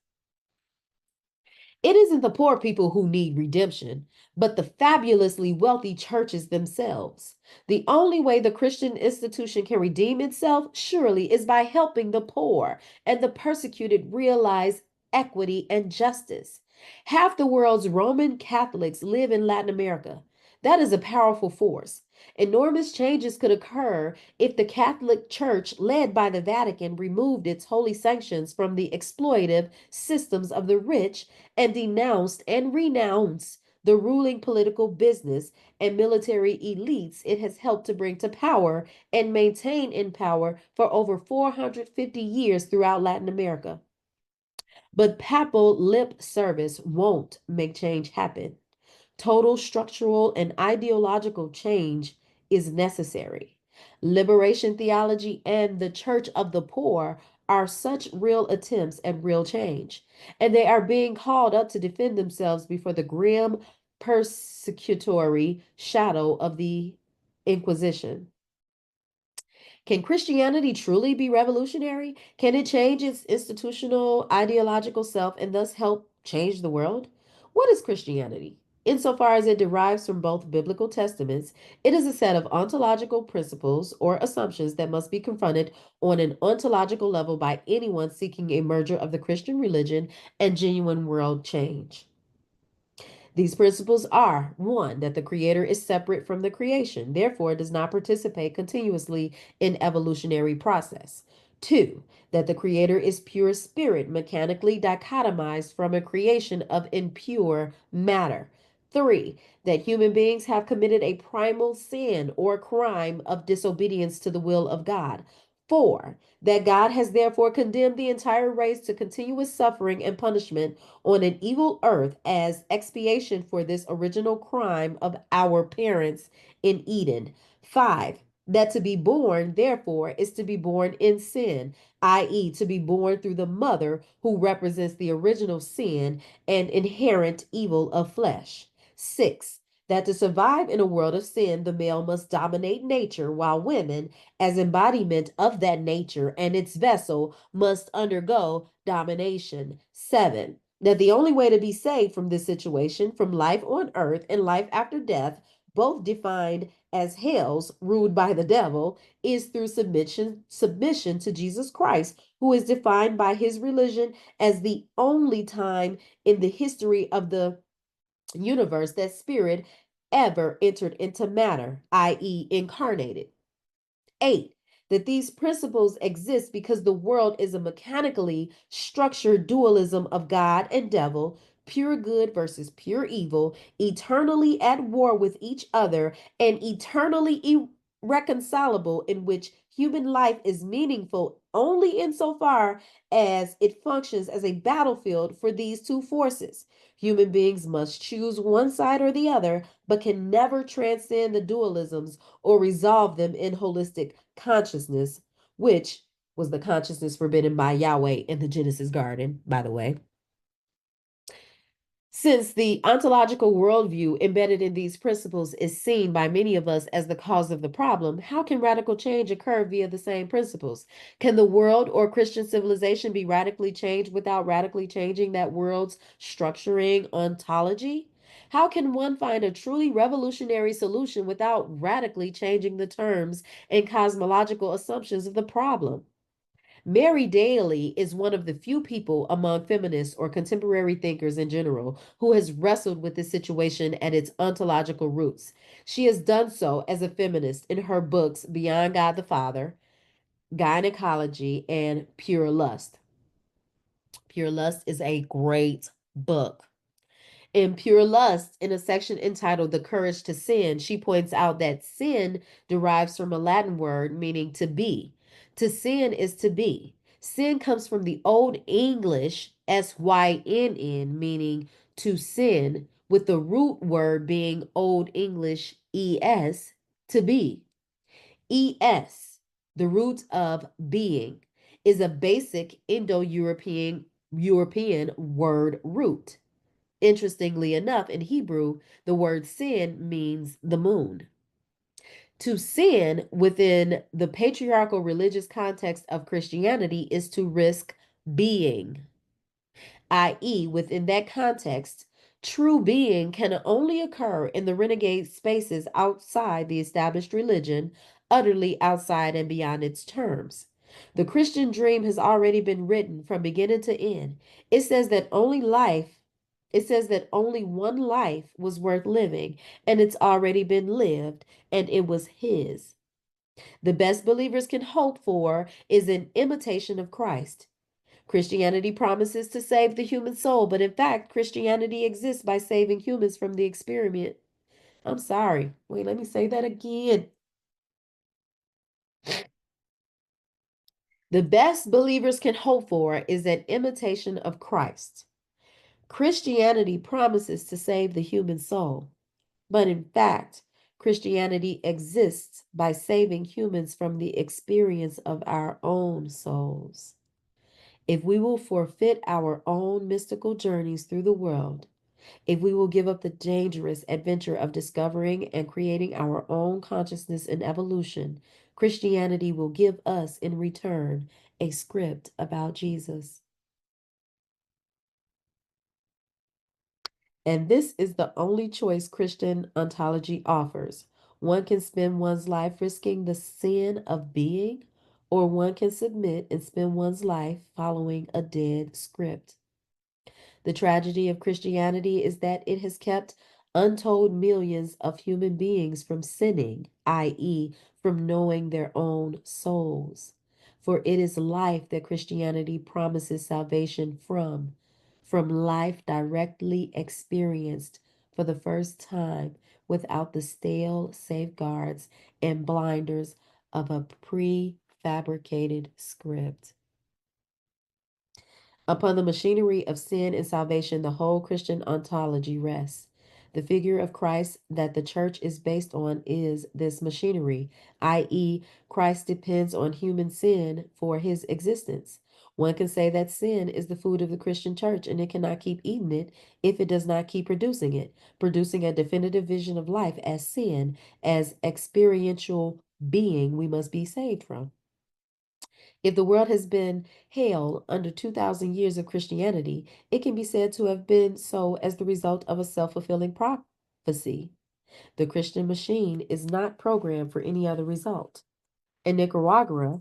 It isn't the poor people who need redemption, but the fabulously wealthy churches themselves. The only way the Christian institution can redeem itself, surely, is by helping the poor and the persecuted realize equity and justice. Half the world's Roman Catholics live in Latin America. That is a powerful force. Enormous changes could occur if the Catholic Church, led by the Vatican, removed its holy sanctions from the exploitative systems of the rich and denounced and renounced the ruling political business and military elites it has helped to bring to power and maintain in power for over 450 years throughout Latin America. But papal lip service won't make change happen. Total structural and ideological change is necessary. Liberation theology and the Church of the Poor are such real attempts at real change, and they are being called up to defend themselves before the grim, persecutory shadow of the Inquisition. Can Christianity truly be revolutionary? Can it change its institutional, ideological self and thus help change the world? What is Christianity? Insofar as it derives from both biblical testaments, it is a set of ontological principles or assumptions that must be confronted on an ontological level by anyone seeking a merger of the Christian religion and genuine world change. These principles are: one, that the creator is separate from the creation, therefore does not participate continuously in evolutionary process. Two, that the creator is pure spirit, mechanically dichotomized from a creation of impure matter. Three, that human beings have committed a primal sin or crime of disobedience to the will of God. Four, that God has therefore condemned the entire race to continuous suffering and punishment on an evil earth as expiation for this original crime of our parents in Eden. Five, that to be born, therefore, is to be born in sin, i.e., to be born through the mother who represents the original sin and inherent evil of flesh. Six, that to survive in a world of sin, the male must dominate nature, while women, as embodiment of that nature and its vessel, must undergo domination. Seven, that the only way to be saved from this situation, from life on earth and life after death, both defined as hells ruled by the devil, is through submission to Jesus Christ, who is defined by his religion as the only time in the history of the universe that spirit ever entered into matter, i.e., incarnated. Eight, that these principles exist because the world is a mechanically structured dualism of God and devil, pure good versus pure evil, eternally at war with each other, and eternally irreconcilable, in which human life is meaningful only insofar as it functions as a battlefield for these two forces. Human beings must choose one side or the other, but can never transcend the dualisms or resolve them in holistic consciousness, which was the consciousness forbidden by Yahweh in the Genesis garden, by the way. Since the ontological worldview embedded in these principles is seen by many of us as the cause of the problem, how can radical change occur via the same principles? Can the world or Christian civilization be radically changed without radically changing that world's structuring ontology? How can one find a truly revolutionary solution without radically changing the terms and cosmological assumptions of the problem? Mary Daly is one of the few people among feminists or contemporary thinkers in general who has wrestled with this situation at its ontological roots. She has done so as a feminist in her books Beyond God the Father, Gynecology, and Pure Lust. Pure Lust is a great book. In Pure Lust, in a section entitled The Courage to Sin, she points out that sin derives from a Latin word meaning to be. To sin is to be. Sin comes from the Old English SYNN, meaning to sin, with the root word being Old English ES, to be. ES, the root of being, is a basic Indo-European word root. Interestingly enough, in Hebrew, the word sin means the moon. To sin within the patriarchal religious context of Christianity is to risk being, i.e., within that context, true being can only occur in the renegade spaces outside the established religion, utterly outside and beyond its terms. The Christian dream has already been written from beginning to end. It says that only life, it says that only one life was worth living, and it's already been lived, and it was his. The best believers can hope for is an imitation of Christ. Christianity promises to save the human soul, but in fact, Christianity exists by saving humans from the experiment. I'm sorry. Wait, let me say that again. The best believers can hope for is an imitation of Christ. Christianity promises to save the human soul, but in fact, Christianity exists by saving humans from the experience of our own souls. If we will forfeit our own mystical journeys through the world, if we will give up the dangerous adventure of discovering and creating our own consciousness and evolution, Christianity will give us in return a script about Jesus. And this is the only choice Christian ontology offers. One can spend one's life risking the sin of being, or one can submit and spend one's life following a dead script. The tragedy of Christianity is that it has kept untold millions of human beings from sinning, i.e., from knowing their own souls. For it is life that Christianity promises salvation from life directly experienced for the first time without the stale safeguards and blinders of a prefabricated script. Upon the machinery of sin and salvation, the whole Christian ontology rests. The figure of Christ that the church is based on is this machinery, i.e., Christ depends on human sin for his existence. One can say that sin is the food of the Christian church, and it cannot keep eating it if it does not keep producing it, producing a definitive vision of life as sin, as experiential being we must be saved from. If the world has been hell under 2,000 years of Christianity, it can be said to have been so as the result of a self-fulfilling prophecy. The Christian machine is not programmed for any other result. In Nicaragua,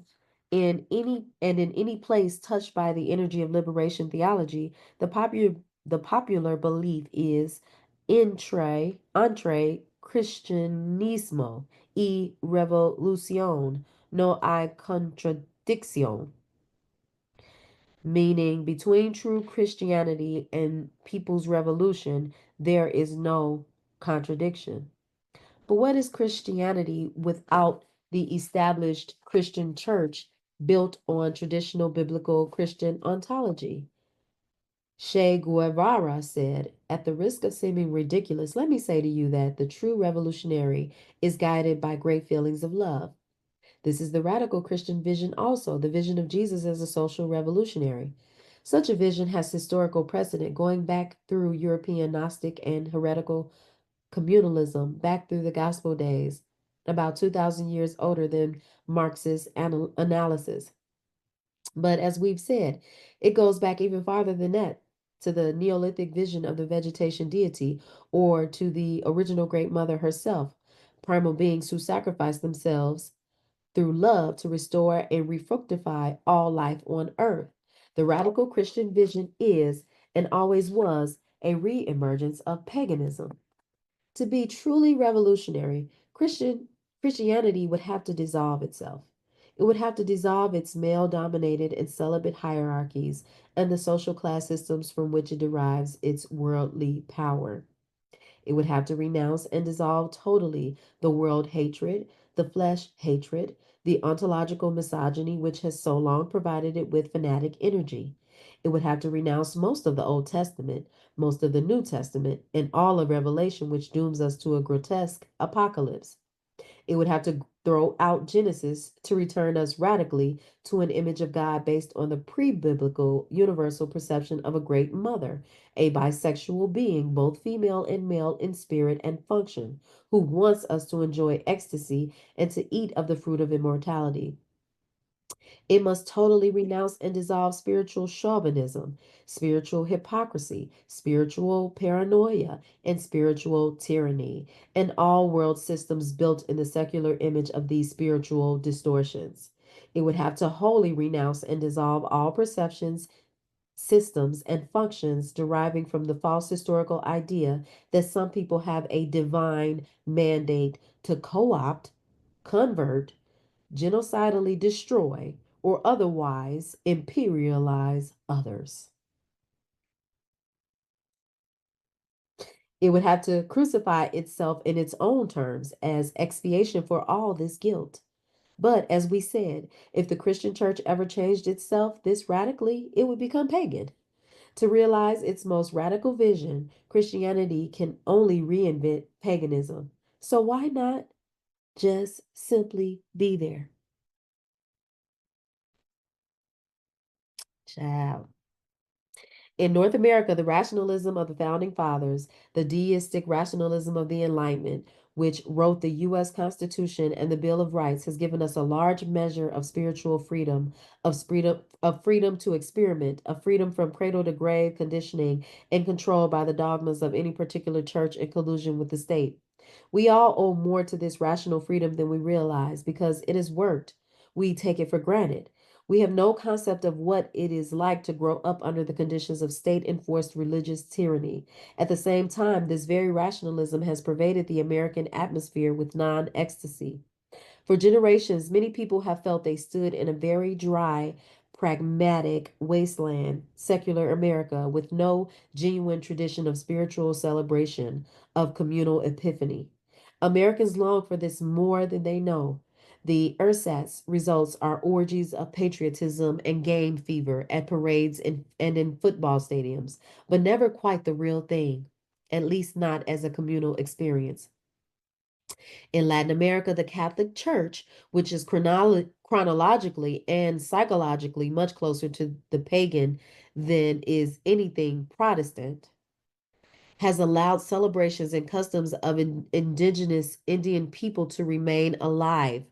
in any place touched by the energy of liberation theology, the popular belief is entre Christianismo y revolución no hay contradicción, meaning between true Christianity and people's revolution, there is no contradiction. But what is Christianity without the established Christian church built on traditional biblical Christian ontology? Che Guevara said, at the risk of seeming ridiculous, let me say to you that the true revolutionary is guided by great feelings of love. This is the radical Christian vision also, the vision of Jesus as a social revolutionary. Such a vision has historical precedent going back through European Gnostic and heretical communalism, back through the gospel days, about 2,000 years older than Marxist analysis. But as we've said, it goes back even farther than that, to the Neolithic vision of the vegetation deity, or to the original Great Mother herself, primal beings who sacrificed themselves through love to restore and refructify all life on earth. The radical Christian vision is and always was a re-emergence of paganism. To be truly revolutionary, Christianity would have to dissolve itself. It would have to dissolve its male dominated and celibate hierarchies and the social class systems from which it derives its worldly power. It would have to renounce and dissolve totally the world hatred, the flesh hatred, the ontological misogyny which has so long provided it with fanatic energy. It would have to renounce most of the Old Testament, most of the New Testament, and all of Revelation, which dooms us to a grotesque apocalypse. It would have to throw out Genesis to return us radically to an image of God based on the pre biblical universal perception of a great mother, a bisexual being, both female and male in spirit and function, who wants us to enjoy ecstasy and to eat of the fruit of immortality. It must totally renounce and dissolve spiritual chauvinism, spiritual hypocrisy, spiritual paranoia, and spiritual tyranny, and all world systems built in the secular image of these spiritual distortions. It would have to wholly renounce and dissolve all perceptions, systems, and functions deriving from the false historical idea that some people have a divine mandate to co opt, convert, genocidally destroy, or otherwise imperialize others. It would have to crucify itself in its own terms as expiation for all this guilt. But as we said, if the Christian church ever changed itself this radically, it would become pagan. To realize its most radical vision, Christianity can only reinvent paganism. So why not just simply be there? Child. In North America, the rationalism of the founding fathers, the deistic rationalism of the Enlightenment, which wrote the U.S. Constitution and the Bill of Rights, has given us a large measure of spiritual freedom, of freedom to experiment, of freedom from cradle to grave conditioning and control by the dogmas of any particular church in collusion with the state. We all owe more to this rational freedom than we realize because it has worked. We take it for granted. We have no concept of what it is like to grow up under the conditions of state enforced religious tyranny. At the same time, this very rationalism has pervaded the American atmosphere with non ecstasy. For generations, many people have felt they stood in a very dry, pragmatic wasteland, secular America, with no genuine tradition of spiritual celebration, of communal epiphany. Americans long for this more than they know. The ersatz results are orgies of patriotism and game fever at parades and in football stadiums, but never quite the real thing, at least not as a communal experience. In Latin America, the Catholic Church, which is chronologically and psychologically much closer to the pagan than is anything Protestant, has allowed celebrations and customs of indigenous Indian people to remain alive,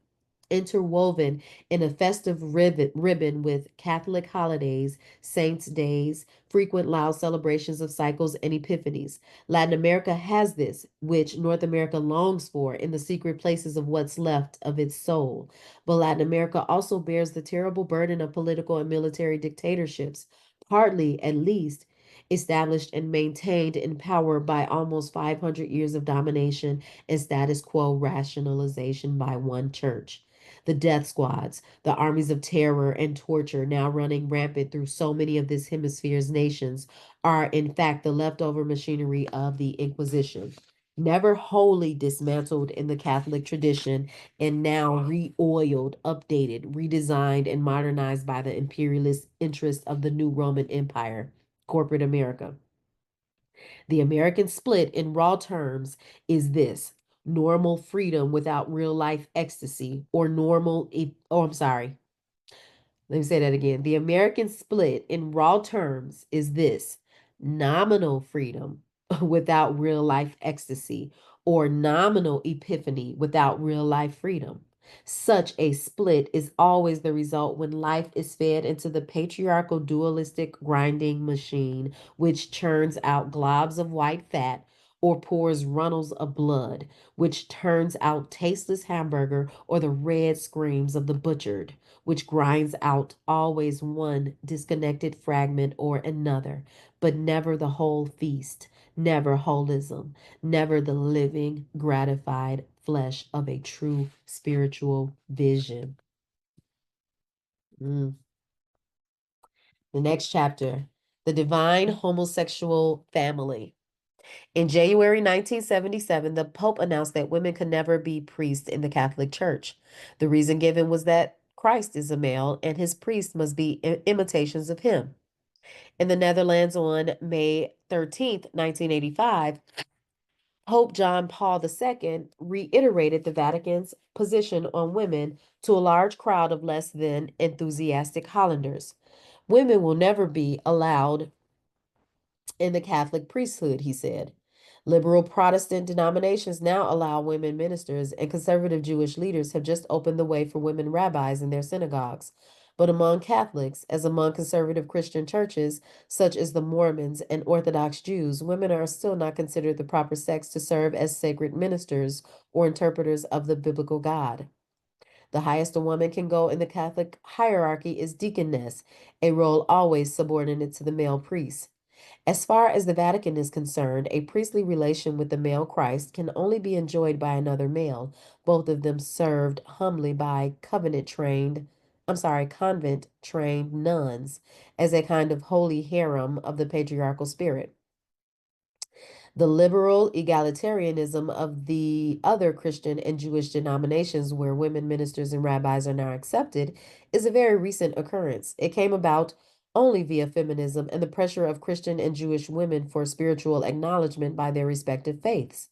interwoven in a festive ribbon with Catholic holidays, saints' days, frequent loud celebrations of cycles and epiphanies. Latin America has this, which North America longs for in the secret places of what's left of its soul. But Latin America also bears the terrible burden of political and military dictatorships, partly at least established and maintained in power by almost 500 years of domination and status quo rationalization by one church. The death squads, the armies of terror and torture now running rampant through so many of this hemisphere's nations are, in fact, the leftover machinery of the Inquisition. Never wholly dismantled in the Catholic tradition and now re oiled, updated, redesigned, and modernized by the imperialist interests of the new Roman Empire, corporate America. The American split in raw terms is this: normal freedom without real life ecstasy, or I'm sorry, let me say that again. The American split in raw terms is this: nominal freedom without real life ecstasy, or nominal epiphany without real life freedom. Such a split is always the result when life is fed into the patriarchal dualistic grinding machine, which churns out globs of white fat or pours runnels of blood, which turns out tasteless hamburger, or the red screams of the butchered, which grinds out always one disconnected fragment or another, but never the whole feast, never holism, never the living, gratified flesh of a true spiritual vision. Mm. The next chapter, the divine homosexual family. In January 1977, the Pope announced that women could never be priests in the Catholic Church. The reason given was that Christ is a male and his priests must be imitations of him. In the Netherlands on May 13th, 1985, Pope John Paul II reiterated the Vatican's position on women to a large crowd of less than enthusiastic Hollanders. Women will never be allowed in the Catholic priesthood, he said. Liberal Protestant denominations now allow women ministers, and conservative Jewish leaders have just opened the way for women rabbis in their synagogues. But among Catholics, as among conservative Christian churches, such as the Mormons and Orthodox Jews, women are still not considered the proper sex to serve as sacred ministers or interpreters of the biblical God. The highest a woman can go in the Catholic hierarchy is deaconess, a role always subordinate to the male priest. As far as the Vatican is concerned, a priestly relation with the male Christ can only be enjoyed by another male, both of them served humbly by convent trained nuns as a kind of holy harem of the patriarchal spirit. The liberal egalitarianism of the other Christian and Jewish denominations, where women ministers and rabbis are now accepted, is a very recent occurrence. It came about only via feminism and the pressure of Christian and Jewish women for spiritual acknowledgement by their respective faiths.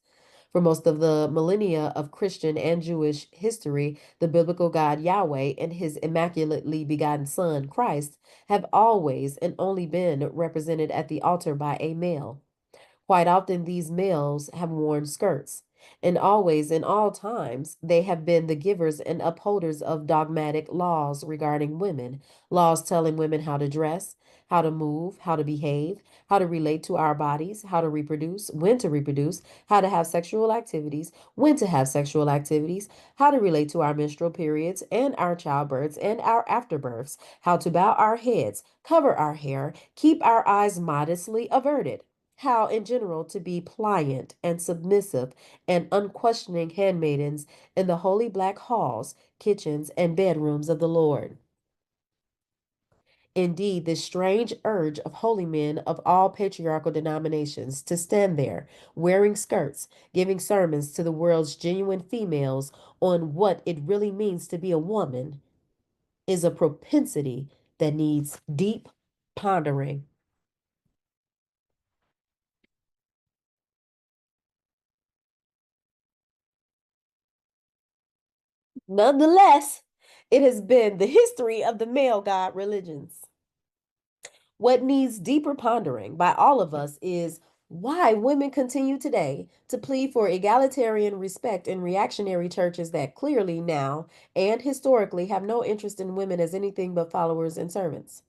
For most of the millennia of Christian and Jewish history, the biblical God Yahweh and his immaculately begotten Son, Christ, have always and only been represented at the altar by a male. Quite often, these males have worn skirts, and always, in all times, they have been the givers and upholders of dogmatic laws regarding women, laws telling women how to dress, how to move, how to behave, how to relate to our bodies, how to reproduce, how to have sexual activities, when to have sexual activities, how to relate to our menstrual periods and our childbirths and our afterbirths, how to bow our heads, cover our hair, keep our eyes modestly averted, how in general to be pliant and submissive and unquestioning handmaidens in the holy black halls, kitchens, and bedrooms of the Lord. Indeed, this strange urge of holy men of all patriarchal denominations to stand there, wearing skirts, giving sermons to the world's genuine females on what it really means to be a woman, is a propensity that needs deep pondering. Nonetheless, it has been the history of the male god religions. What needs deeper pondering by all of us is why women continue today to plead for egalitarian respect in reactionary churches that clearly now and historically have no interest in women as anything but followers and servants.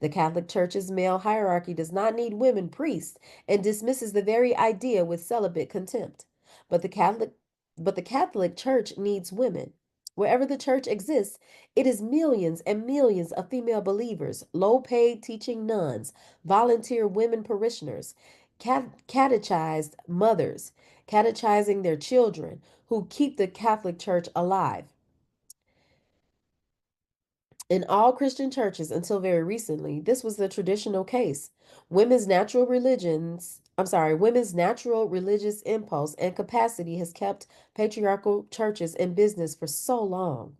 The Catholic Church's male hierarchy does not need women priests and dismisses the very idea with celibate contempt. But the Catholic but the Catholic Church needs women. Wherever the church exists, it is millions and millions of female believers, low paid teaching nuns, volunteer women parishioners, catechized mothers, catechizing their children, who keep the Catholic Church alive. In all Christian churches until very recently, this was the traditional case. Women's natural religious impulse and capacity has kept patriarchal churches in business for so long.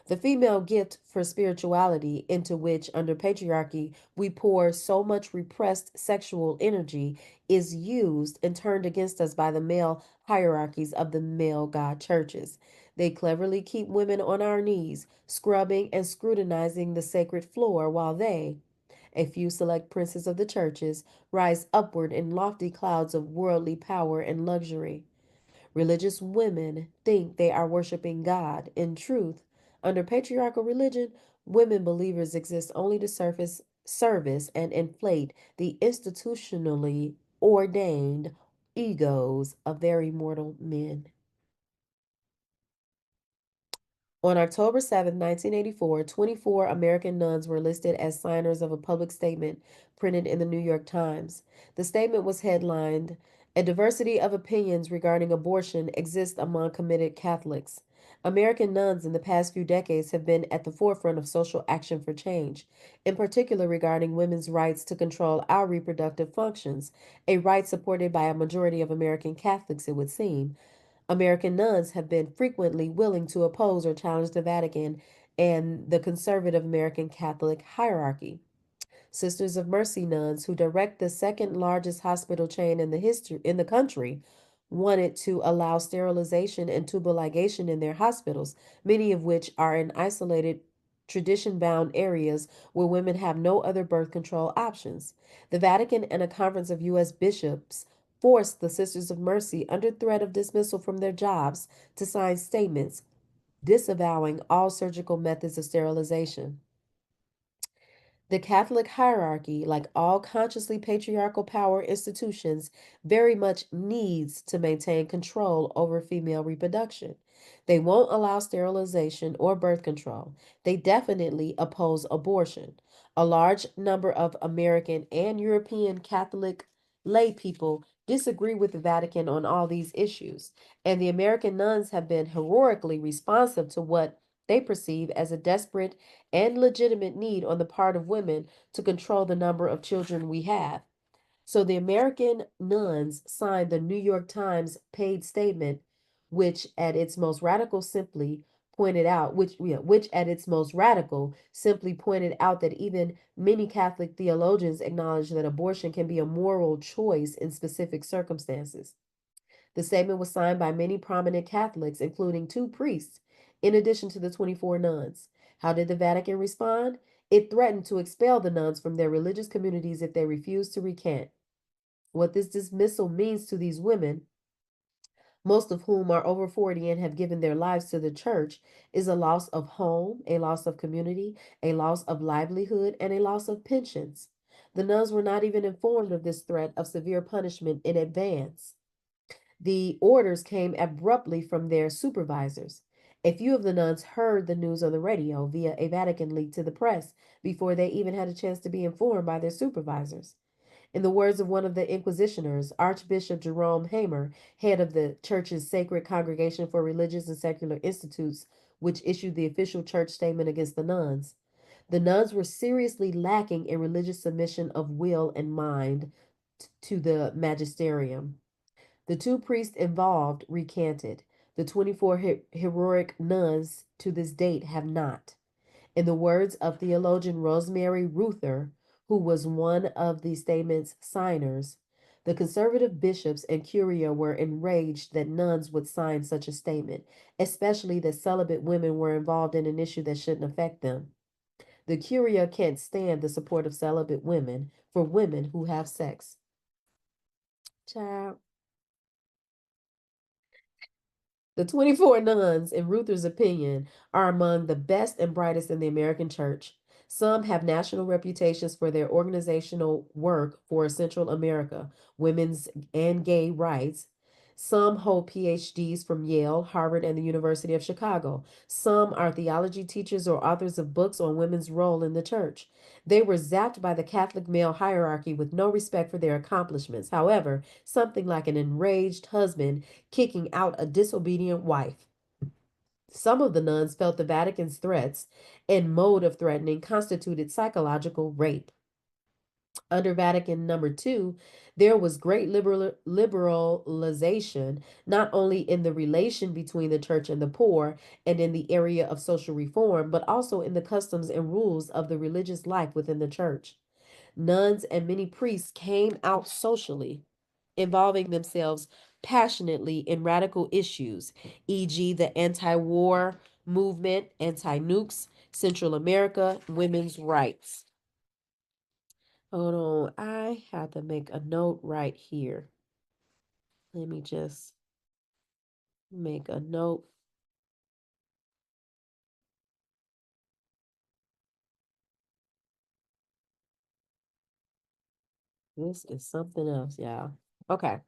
The female gift for spirituality, into which, under patriarchy, we pour so much repressed sexual energy, is used and turned against us by the male hierarchies of the male God churches. They cleverly keep women on our knees, scrubbing and scrutinizing the sacred floor, while they, a few select princes of the churches, rise upward in lofty clouds of worldly power and luxury. Religious women think they are worshiping God. In truth, under patriarchal religion, women believers exist only to service and inflate the institutionally ordained egos of very mortal men. On October 7, 1984, 24 American nuns were listed as signers of a public statement printed in the New York Times. The statement was headlined, "A diversity of opinions regarding abortion exists among committed Catholics." American nuns in the past few decades have been at the forefront of social action for change, in particular regarding women's rights to control our reproductive functions, a right supported by a majority of American Catholics, it would seem. American nuns have been frequently willing to oppose or challenge the Vatican and the conservative American Catholic hierarchy. Sisters of Mercy nuns, who direct the second largest hospital chain in the country, wanted to allow sterilization and tubal ligation in their hospitals, many of which are in isolated tradition-bound areas where women have no other birth control options. The Vatican and a conference of US bishops forced the Sisters of Mercy, under threat of dismissal from their jobs, to sign statements disavowing all surgical methods of sterilization. The Catholic hierarchy, like all consciously patriarchal power institutions, very much needs to maintain control over female reproduction. They won't allow sterilization or birth control. They definitely oppose abortion. A large number of American and European Catholic lay people disagree with the Vatican on all these issues, and the American nuns have been heroically responsive to what they perceive as a desperate and legitimate need on the part of women to control the number of children we have. So the American nuns signed the New York Times paid statement, which at its most radical simply pointed out which at its most radical simply pointed out that even many Catholic theologians acknowledge that abortion can be a moral choice in specific circumstances. The statement was signed by many prominent Catholics, including two priests, in addition to the 24 nuns. How did the Vatican respond? It threatened to expel the nuns from their religious communities if they refused to recant. What this dismissal means to these women, most of whom are over 40 and have given their lives to the church, is a loss of home, a loss of community, a loss of livelihood, and a loss of pensions. The nuns were not even informed of this threat of severe punishment in advance. The orders came abruptly from their supervisors. A few of the nuns heard the news on the radio via a Vatican leak to the press before they even had a chance to be informed by their supervisors. In the words of one of the inquisitioners, Archbishop Jerome Hamer, head of the church's Sacred Congregation for Religious and Secular Institutes, which issued the official church statement against the nuns were seriously lacking in religious submission of will and mind to the magisterium. The two priests involved recanted. The 24 heroic nuns to this date have not. In the words of theologian Rosemary Ruther, who was one of the statement's signers, the conservative bishops and curia were enraged that nuns would sign such a statement, especially that celibate women were involved in an issue that shouldn't affect them. The curia can't stand the support of celibate women for women who have sex. Child. The 24 nuns, in Ruther's opinion, are among the best and brightest in the American church. Some have national reputations for their organizational work for Central America, women's and gay rights. Some hold PhDs from Yale, Harvard, and the University of Chicago. Some are theology teachers or authors of books on women's role in the church. They were zapped by the Catholic male hierarchy with no respect for their accomplishments. However, something like an enraged husband kicking out a disobedient wife. Some of the nuns felt the Vatican's threats and mode of threatening constituted psychological rape. Under Vatican number two, there was great liberalization, not only in the relation between the church and the poor and in the area of social reform, but also in the customs and rules of the religious life within the church. Nuns and many priests came out socially, involving themselves passionately in radical issues, e.g., the anti war movement, anti nukes, Central America, women's rights. Hold on, I have to make a note right here. Let me just make a note. This is something else, y'all. Okay.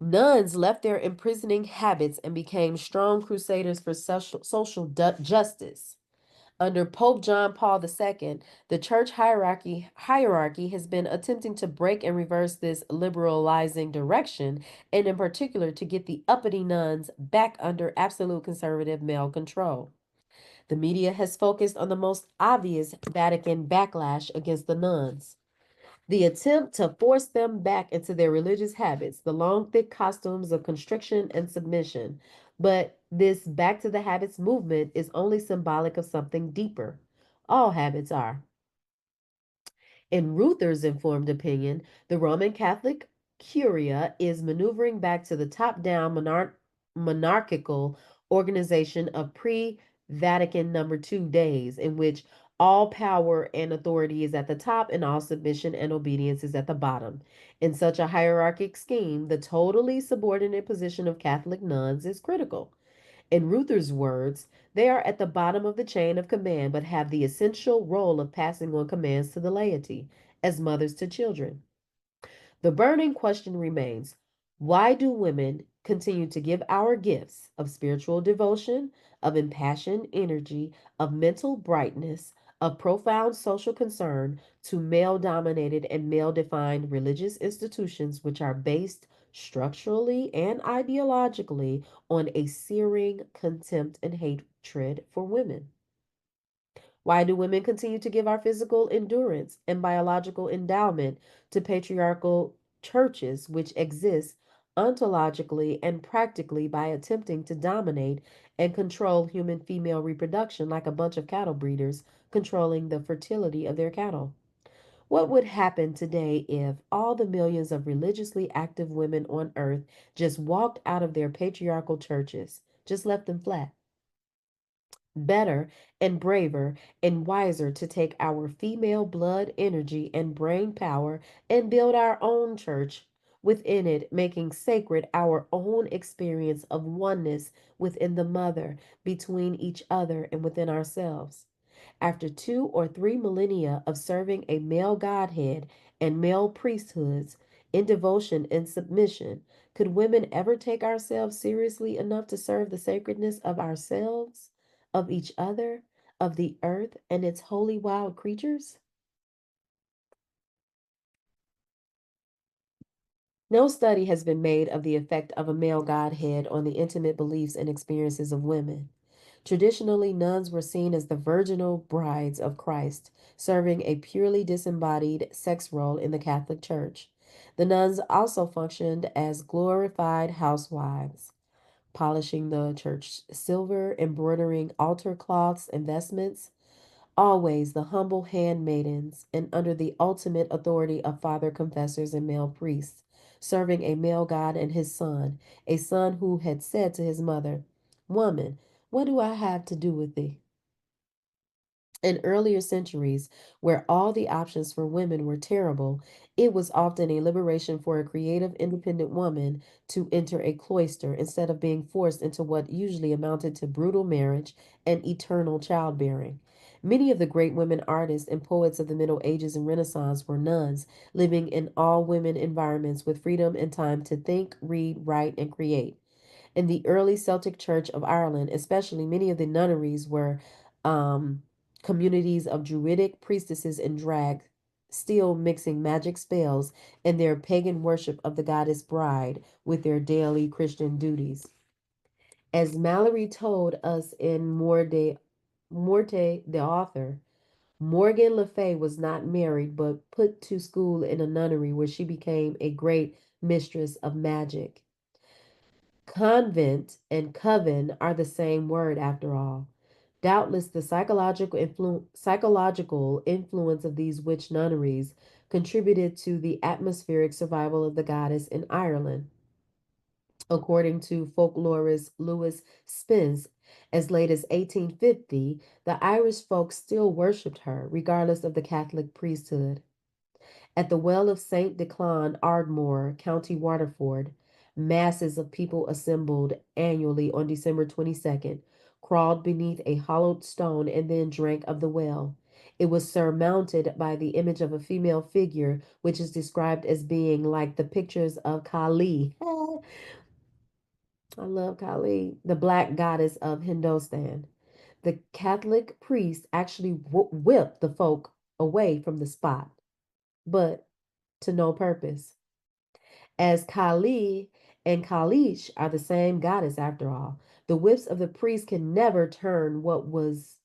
Nuns left their imprisoning habits and became strong crusaders for justice. Under Pope John Paul II, the church hierarchy has been attempting to break and reverse this liberalizing direction, and in particular to get the uppity nuns back under absolute conservative male control. The media has focused on the most obvious Vatican backlash against the nuns. The attempt to force them back into their religious habits, the long, thick costumes of constriction and submission. But this back to the habits movement is only symbolic of something deeper. All habits are. In Ruther's informed opinion, the Roman Catholic Curia is maneuvering back to the top down monarchical organization of pre Vatican number two days, in which all power and authority is at the top and all submission and obedience is at the bottom. In such a hierarchic scheme, the totally subordinate position of Catholic nuns is critical. In Ruther's words, they are at the bottom of the chain of command but have the essential role of passing on commands to the laity, as mothers to children. The burning question remains: why do women continue to give our gifts of spiritual devotion, of impassioned energy, of mental brightness, of profound social concern to male dominated and male defined religious institutions which are based structurally and ideologically on a searing contempt and hatred for women? Why do women continue to give our physical endurance and biological endowment to patriarchal churches which exist ontologically and practically by attempting to dominate and control human female reproduction like a bunch of cattle breeders controlling the fertility of their cattle? What would happen today if all the millions of religiously active women on earth just walked out of their patriarchal churches, just left them flat? Better and braver and wiser to take our female blood energy and brain power and build our own church within it, making sacred our own experience of oneness within the mother, between each other, and within ourselves. After 2 or 3 millennia of serving a male godhead and male priesthoods in devotion and submission, could women ever take ourselves seriously enough to serve the sacredness of ourselves, of each other, of the earth and its holy wild creatures? No study has been made of the effect of a male godhead on the intimate beliefs and experiences of women. Traditionally, nuns were seen as the virginal brides of Christ, serving a purely disembodied sex role in the Catholic Church. The nuns also functioned as glorified housewives, polishing the church silver, embroidering altar cloths and vestments, always the humble handmaidens, and under the ultimate authority of father confessors and male priests, serving a male God and his son, a son who had said to his mother, "Woman, what do I have to do with thee?" In earlier centuries, where all the options for women were terrible, it was often a liberation for a creative, independent woman to enter a cloister instead of being forced into what usually amounted to brutal marriage and eternal childbearing. Many of the great women artists and poets of the Middle Ages and Renaissance were nuns, living in all women environments with freedom and time to think, read, write, and create. In the early Celtic Church of Ireland, especially, many of the nunneries were um, communities of druidic priestesses and drag, still mixing magic spells and their pagan worship of the goddess bride with their daily Christian duties. As Mallory told us in Morte the author, Morgan Le Fay was not married but put to school in a nunnery where she became a great mistress of magic. Convent and coven are the same word after all. Doubtless the psychological influence of these witch nunneries contributed to the atmospheric survival of the goddess in Ireland. According to folklorist Lewis Spence, as late as 1850, the Irish folk still worshipped her, regardless of the Catholic priesthood. At the well of St. Declan, Ardmore, County Waterford, masses of people assembled annually on December 22nd, crawled beneath a hollowed stone, and then drank of the well. It was surmounted by the image of a female figure, which is described as being like the pictures of Kali. I love Kali, the black goddess of Hindustan. The Catholic priest actually whipped the folk away from the spot, but to no purpose. As Kali and Kalish are the same goddess after all, the whips of the priest can never turn what was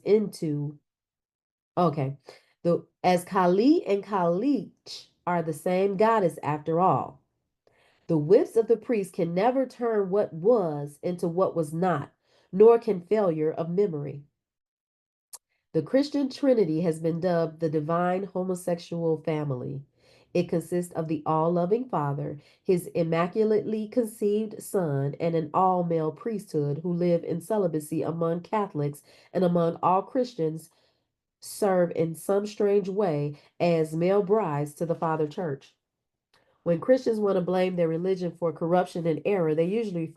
into okay. The as Kali and Kalich are the same goddess after all, the whips of the priest can never turn what was into what was not, nor can failure of memory. The Christian Trinity has been dubbed the divine homosexual family. It consists of the all loving Father, his immaculately conceived Son, and an all male priesthood who live in celibacy among Catholics and among all Christians, serve in some strange way as male brides to the Father Church. When Christians want to blame their religion for corruption and error, they usually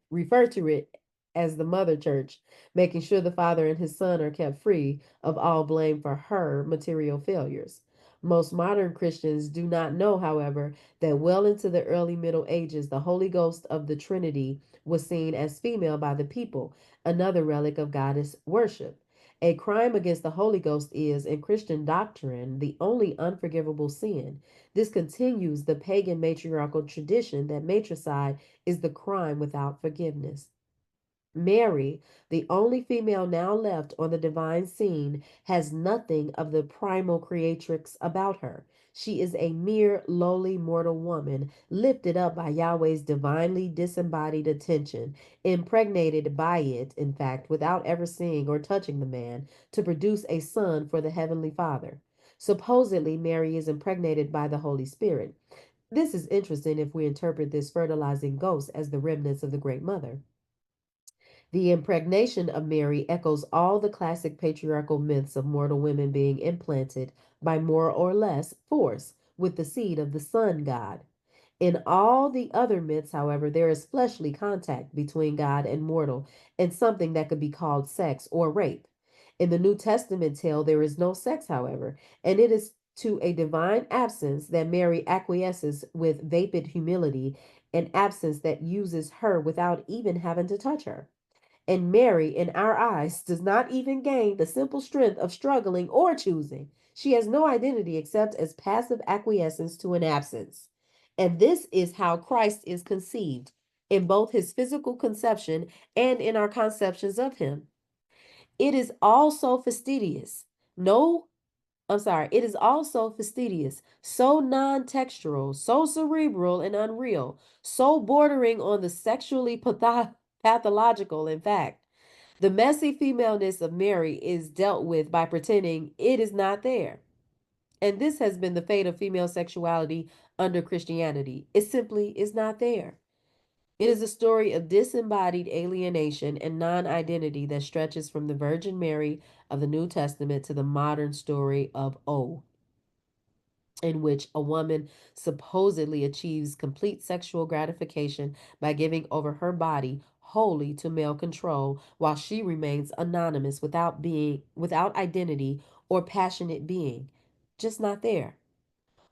refer to it as the mother church, making sure the father and his son are kept free of all blame for her material failures. Most modern Christians do not know, however, that well into the early Middle Ages, the Holy Ghost of the Trinity was seen as female by the people, another relic of goddess worship. A crime against the Holy Ghost is, in Christian doctrine, the only unforgivable sin. This continues the pagan matriarchal tradition that matricide is the crime without forgiveness. Mary, the only female now left on the divine scene, has nothing of the primal creatrix about her. She is a mere lowly mortal woman, lifted up by Yahweh's divinely disembodied attention, impregnated by it, in fact, without ever seeing or touching the man, to produce a son for the Heavenly Father. Supposedly, Mary is impregnated by the Holy Spirit. This is interesting if we interpret this fertilizing ghost as the remnants of the Great Mother. The impregnation of Mary echoes all the classic patriarchal myths of mortal women being implanted by more or less force with the seed of the sun god. In all the other myths, however, there is fleshly contact between God and mortal and something that could be called sex or rape. In the New Testament tale, there is no sex, however, and it is to a divine absence that Mary acquiesces with vapid humility, an absence that uses her without even having to touch her. And Mary, in our eyes, does not even gain the simple strength of struggling or choosing. She has no identity except as passive acquiescence to an absence. And this is how Christ is conceived in both his physical conception and in our conceptions of him. It is also fastidious. No, I'm sorry, it is also fastidious, so non textural, so cerebral and unreal, so bordering on the sexually pathological, in fact. The messy femaleness of Mary is dealt with by pretending it is not there. And this has been the fate of female sexuality under Christianity. It simply is not there. It is a story of disembodied alienation and non identity that stretches from the Virgin Mary of the New Testament to the modern story of O, in which a woman supposedly achieves complete sexual gratification by giving over her body wholly to male control while she remains anonymous without identity or passionate being, just not there.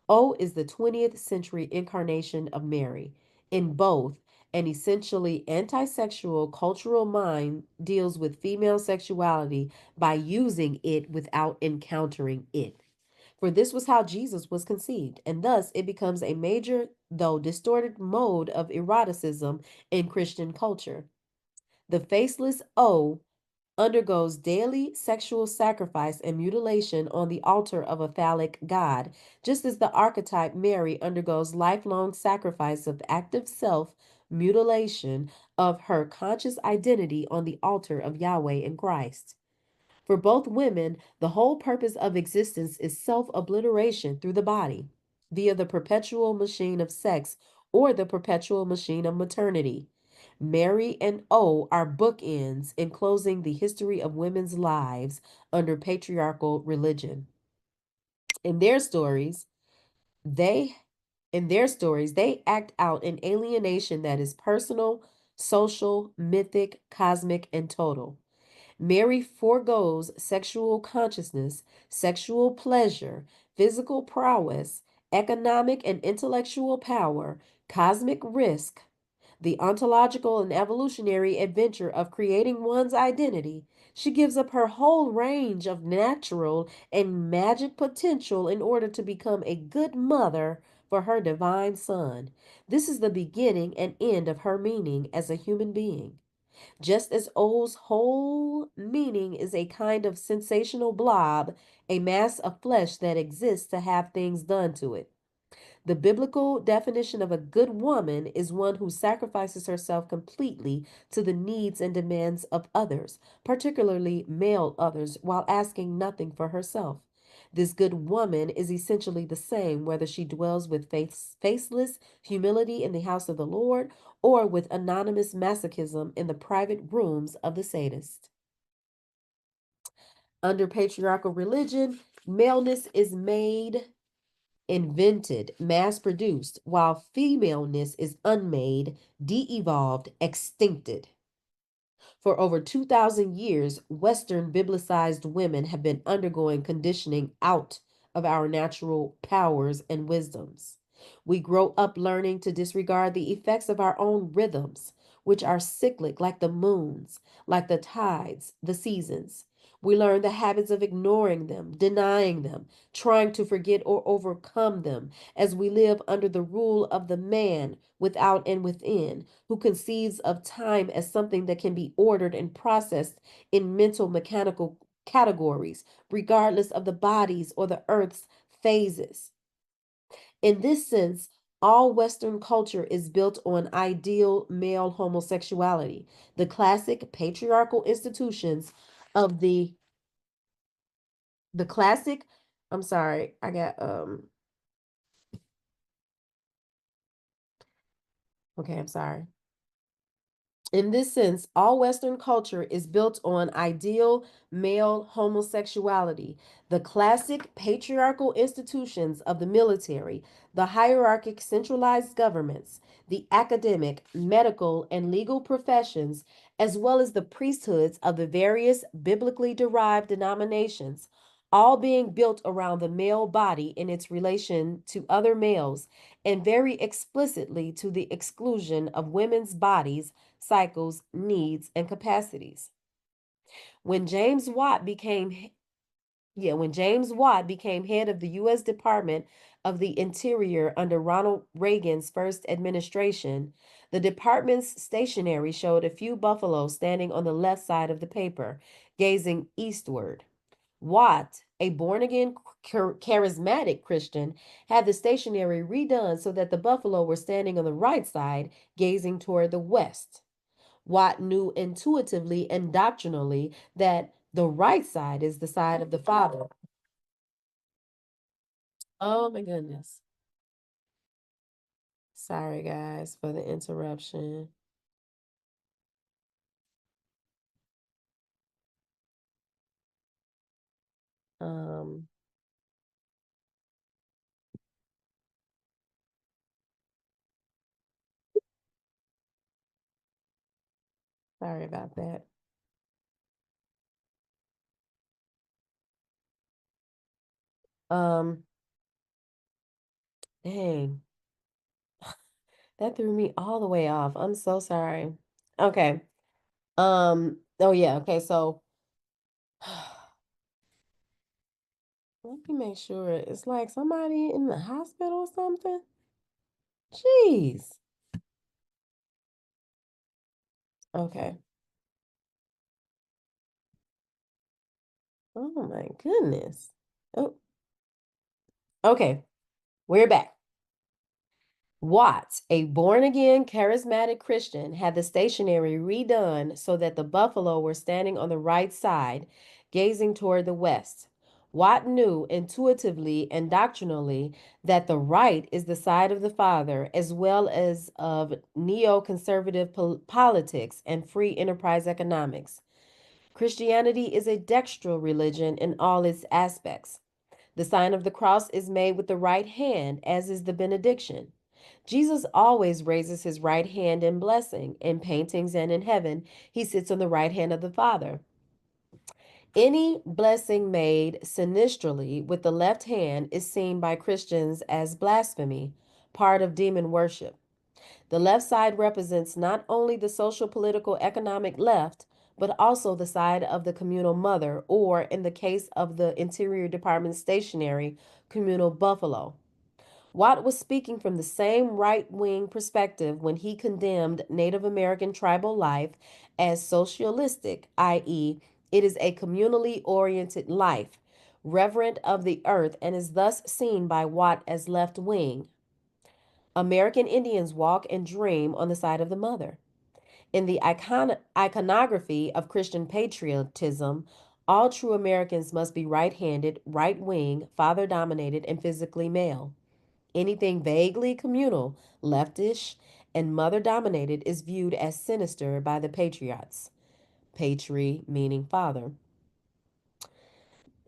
O is the 20th century incarnation of Mary. In both, an essentially anti sexual cultural mind deals with female sexuality by using it without encountering it. For this was how Jesus was conceived, and thus it becomes a major, though distorted, mode of eroticism in Christian culture. The faceless O undergoes daily sexual sacrifice and mutilation on the altar of a phallic god, just as the archetype Mary undergoes lifelong sacrifice of active self mutilation of her conscious identity on the altar of Yahweh in Christ. For both women, the whole purpose of existence is self obliteration through the body, via the perpetual machine of sex or the perpetual machine of maternity. Mary and O are bookends enclosing the history of women's lives under patriarchal religion. In their stories, they they act out an alienation that is personal, social, mythic, cosmic, and total. Mary foregoes sexual consciousness, sexual pleasure, physical prowess, economic and intellectual power, Cosmic risk, the ontological and evolutionary adventure of creating one's identity. She gives up her whole range of natural and magic potential in order to become a good mother for her divine son. This is the beginning and end of her meaning as a human being. Just as O's whole meaning is a kind of sensational blob, a mass of flesh that exists to have things done to it. The biblical definition of a good woman is one who sacrifices herself completely to the needs and demands of others, particularly male others, while asking nothing for herself. This good woman is essentially the same whether she dwells with faceless humility in the house of the Lord or with anonymous masochism in the private rooms of the sadist. Under patriarchal religion, maleness is made, invented, mass produced, while femaleness is unmade, de evolved, extincted. For over 2,000 years, Western biblicized women have been undergoing conditioning out of our natural powers and wisdoms. We grow up learning to disregard the effects of our own rhythms, which are cyclic like the moons, like the tides, the seasons. We learn the habits of ignoring them, denying them, trying to forget or overcome them as we live under the rule of the man without and within, who conceives of time as something that can be ordered and processed in mental mechanical categories, regardless of the body's or the earth's phases. In this sense, all Western culture is built on ideal male homosexuality, the classic patriarchal institutions of the classic, I'm sorry, I got okay, I'm sorry. In this sense, all Western culture is built on ideal male homosexuality, the classic patriarchal institutions of the military, the hierarchic centralized governments, the academic, medical, and legal professions, as well as the priesthoods of the various biblically derived denominations, all being built around the male body in its relation to other males, and very explicitly to the exclusion of women's bodies, cycles, needs, and capacities. When James Watt became when James Watt became head of the US Department of the Interior under Ronald Reagan's first administration, the department's stationery showed a few buffaloes standing on the left side of the paper, gazing eastward. Watt, a born again charismatic Christian, had the stationery redone so that the buffalo were standing on the right side, gazing toward the west. Watt knew intuitively and doctrinally that the right side is the side of the Father. Oh my goodness. Sorry, guys, for the interruption. Um, Sorry about that. Um, Dang, that threw me all the way off. I'm so sorry. Okay. Oh yeah, okay, so let me make sure it's like somebody in the hospital or something. Jeez. Okay. Oh my goodness. Oh, okay. We're back. Watts, a born again charismatic Christian, had the stationery redone so that the buffalo were standing on the right side, gazing toward the west. Watt knew intuitively and doctrinally that the right is the side of the Father, as well as of neoconservative politics and free enterprise economics. Christianity is a dextral religion in all its aspects. The sign of the cross is made with the right hand, as is the benediction. Jesus always raises his right hand in blessing. In paintings and in heaven, he sits on the right hand of the Father. Any blessing made sinistrally with the left hand is seen by Christians as blasphemy, part of demon worship. The left side represents not only the social, political, economic left, but also the side of the communal mother, or in the case of the Interior Department stationary, communal buffalo. Watt was speaking from the same right wing perspective when he condemned Native American tribal life as socialistic, i.e., it is a communally oriented life, reverent of the earth, and is thus seen by Watt as left wing. American Indians walk and dream on the side of the mother. In the iconography of Christian patriotism, all true Americans must be right handed, right wing, father dominated, and physically male. Anything vaguely communal, leftish, and mother dominated is viewed as sinister by the patriots. Patri meaning father.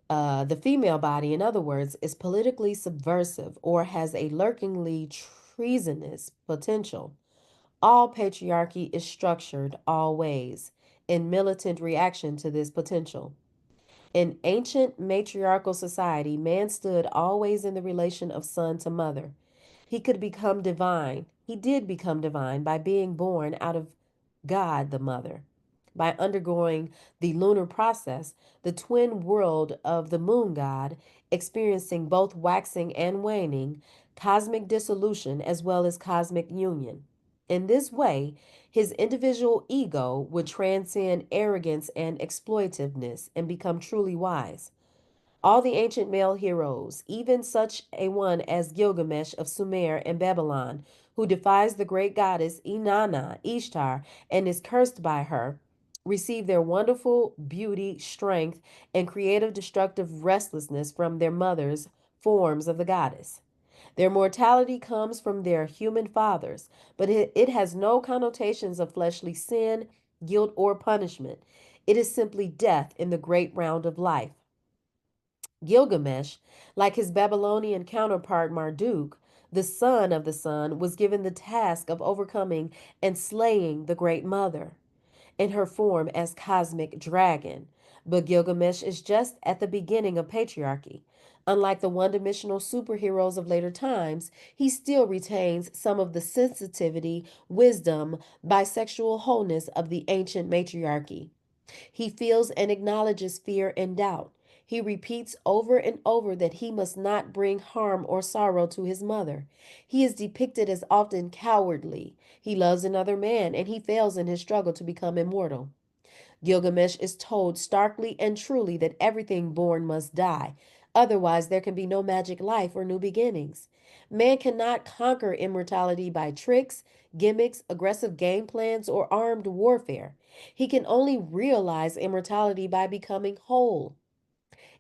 The female body, in other words, is politically subversive or has a lurkingly treasonous potential. All patriarchy is structured, always, in militant reaction to this potential. In ancient matriarchal society, man stood always in the relation of son to mother. He could become divine. He did become divine by being born out of God the Mother. By undergoing the lunar process, the twin world of the moon god, experiencing both waxing and waning, cosmic dissolution as well as cosmic union. In this way, his individual ego would transcend arrogance and exploitiveness and become truly wise. All the ancient male heroes, even such a one as Gilgamesh of Sumer and Babylon, who defies the great goddess Inanna, Ishtar, and is cursed by her, receive their wonderful beauty, strength, and creative destructive restlessness from their mothers, forms of the goddess. Their mortality comes from their human fathers, but it has no connotations of fleshly sin, guilt, or punishment. It is simply death in the great round of life. Gilgamesh, like his Babylonian counterpart Marduk, the son of the sun, was given the task of overcoming and slaying the Great Mother in her form as cosmic dragon. But Gilgamesh is just at the beginning of patriarchy. Unlike the one dimensional superheroes of later times, he still retains some of the sensitivity, wisdom, bisexual wholeness of the ancient matriarchy. He feels and acknowledges fear and doubt. He repeats over and over that he must not bring harm or sorrow to his mother. He is depicted as often cowardly. He loves another man and he fails in his struggle to become immortal. Gilgamesh is told starkly and truly that everything born must die. Otherwise, there can be no magic life or new beginnings. Man cannot conquer immortality by tricks, gimmicks, aggressive game plans, or armed warfare. He can only realize immortality by becoming whole.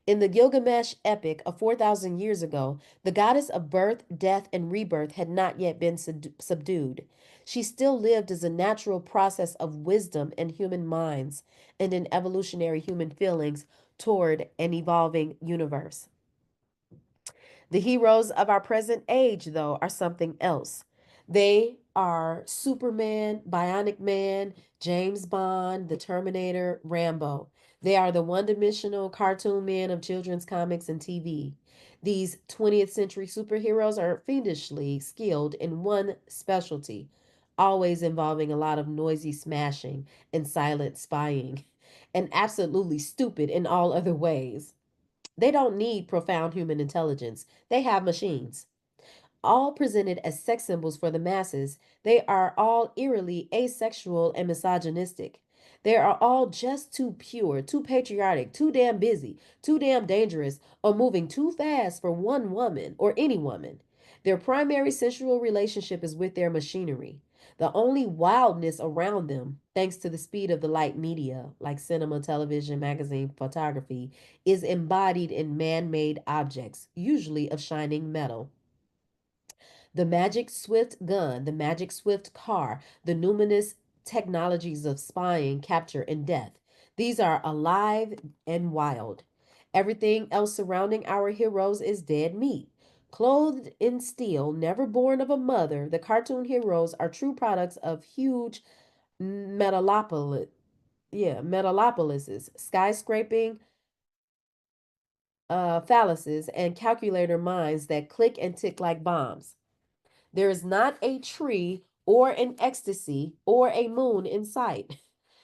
In the Gilgamesh epic of 4,000 years ago, the goddess of birth, death, and rebirth had not yet been subdued. She still lived as a natural process of wisdom in human minds and in evolutionary human feelings toward an evolving universe. The heroes of our present age, though, are something else. They are Superman, Bionic Man, James Bond, The Terminator, Rambo. They are the one dimensional cartoon men of children's comics and TV. These 20th century superheroes are fiendishly skilled in one specialty, always involving a lot of noisy smashing and silent spying, and absolutely stupid in all other ways. They don't need profound human intelligence, they have machines. All presented as sex symbols for the masses, they are all eerily asexual and misogynistic. They are all just too pure, too patriotic, too damn busy, too damn dangerous, or moving too fast for one woman or any woman. Their primary sensual relationship is with their machinery. The only wildness around them, thanks to the speed of the light media, like cinema, television, magazine, photography, is embodied in man made objects, usually of shining metal. The magic swift gun, the magic swift car, the numinous technologies of spying, capture, and death. These are alive and wild. Everything else surrounding our heroes is dead meat. Clothed in steel, never born of a mother, the cartoon heroes are true products of huge metalopolis, metalopolises, skyscraping phalluses, and calculator minds that click and tick like bombs. There is not a tree or an ecstasy, or a moon in sight.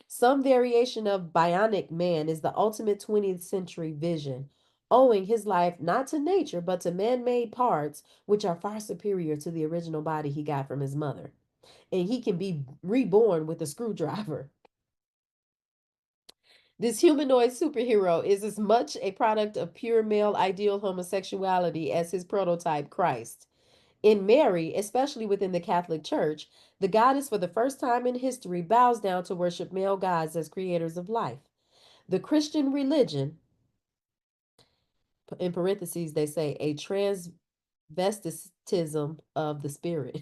Some variation of bionic man is the ultimate 20th century vision, owing his life not to nature but to man made parts, which are far superior to the original body he got from his mother. And he can be reborn with a screwdriver. This humanoid superhero is as much a product of pure male ideal homosexuality as his prototype Christ. In Mary, especially within the Catholic Church, the goddess for the first time in history bows down to worship male gods as creators of life. The Christian religion, in parentheses, they say a transvestitism of the spirit.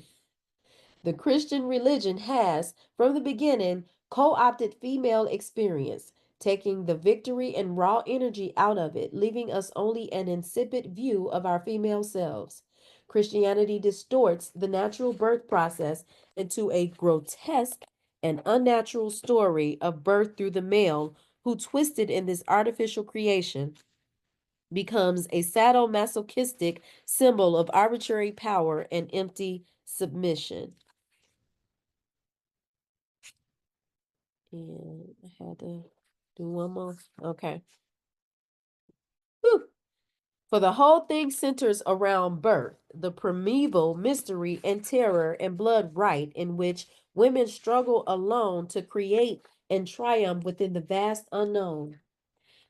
The Christian religion has, from the beginning, co opted female experience, taking the victory and raw energy out of it, leaving us only an insipid view of our female selves. Christianity distorts the natural birth process into a grotesque and unnatural story of birth through the male who, twisted in this artificial creation, becomes a sadomasochistic symbol of arbitrary power and empty submission. And I had to do one more. Okay. Whew. For the whole thing centers around birth, the primeval mystery and terror and blood rite in which women struggle alone to create and triumph within the vast unknown.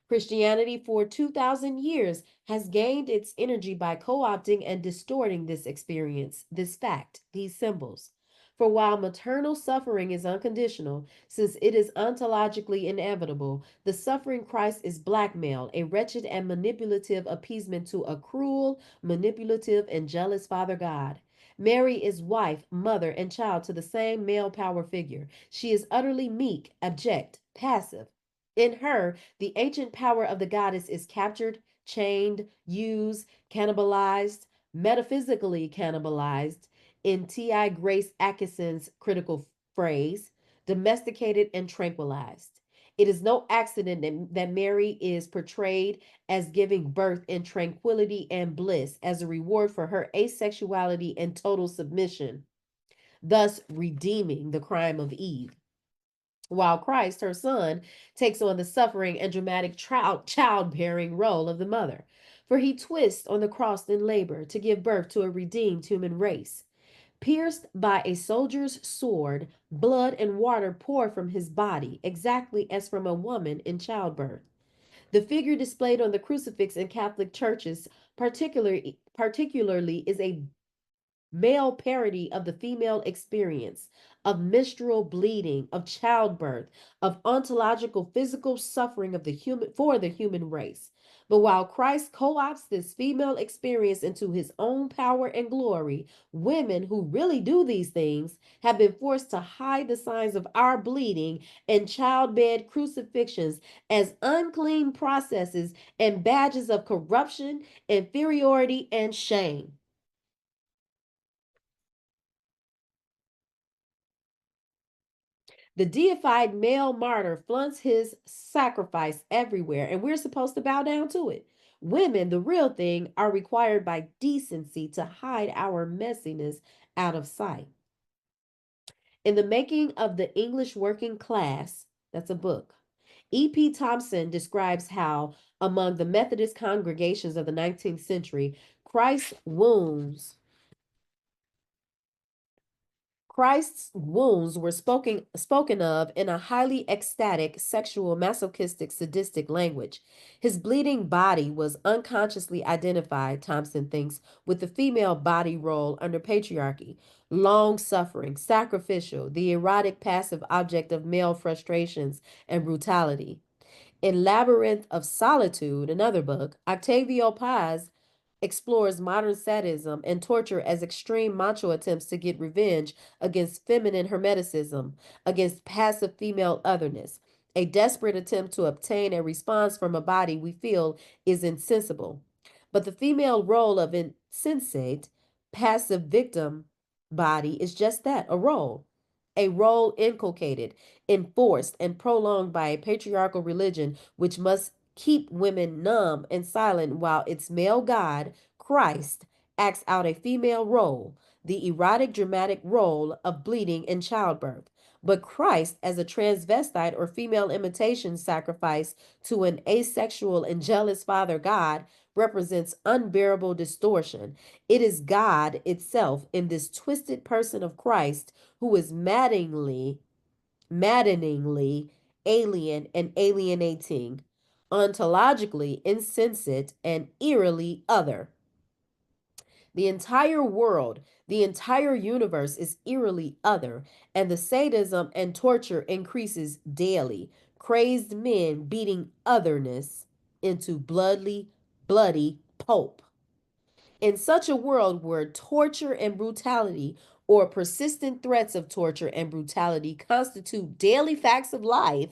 Christianity for 2,000 years has gained its energy by co opting and distorting this experience, this fact, these symbols. For while maternal suffering is unconditional, since it is ontologically inevitable, the suffering Christ is blackmail, a wretched and manipulative appeasement to a cruel, manipulative, and jealous Father God. Mary is wife, mother, and child to the same male power figure. She is utterly meek, abject, passive. In her, the ancient power of the goddess is captured, chained, used, cannibalized, metaphysically cannibalized, in T.I. Grace Atkinson's critical phrase, domesticated and tranquilized. It is no accident that Mary is portrayed as giving birth in tranquility and bliss as a reward for her asexuality and total submission, thus redeeming the crime of Eve, while Christ, her son, takes on the suffering and dramatic childbearing role of the mother. For he twists on the cross in labor to give birth to a redeemed human race. Pierced by a soldier's sword, blood and water pour from his body, exactly as from a woman in childbirth. The figure displayed on the crucifix in Catholic churches, particularly, is a male parody of the female experience, of menstrual bleeding, of childbirth, of ontological physical suffering of the human for the human race. But while Christ co-opts this female experience into his own power and glory, women who really do these things have been forced to hide the signs of our bleeding and childbed crucifixions as unclean processes and badges of corruption, inferiority, and shame. The deified male martyr flaunts his sacrifice everywhere, and we're supposed to bow down to it. Women, the real thing, are required by decency to hide our messiness out of sight. In the Making of the English Working Class, that's a book, E.P. Thompson describes how, among the Methodist congregations of the 19th century, Christ's wounds Christ's wounds were spoken of in a highly ecstatic, sexual, masochistic, sadistic language. His bleeding body was unconsciously identified, Thompson thinks, with the female body role under patriarchy, long suffering, sacrificial, the erotic passive object of male frustrations and brutality. In Labyrinth of Solitude, another book, Octavio Paz explores modern sadism and torture as extreme macho attempts to get revenge against feminine hermeticism, against passive female otherness, a desperate attempt to obtain a response from a body we feel is insensible. But the female role of insensate, passive victim body is just that, a role inculcated, enforced, and prolonged by a patriarchal religion which must keep women numb and silent while its male god, Christ, acts out a female role. the erotic dramatic role of bleeding in childbirth. But Christ, as a transvestite or female imitation sacrifice to an asexual and jealous Father God, represents unbearable distortion. It is God itself in this twisted person of Christ who is maddeningly alien and alienating, ontologically insensate, and eerily other. The entire world, the entire universe is eerily other, and the sadism and torture increases daily. Crazed men beating otherness into bloody pulp. In such a world where torture and brutality, or persistent threats of torture and brutality, constitute daily facts of life,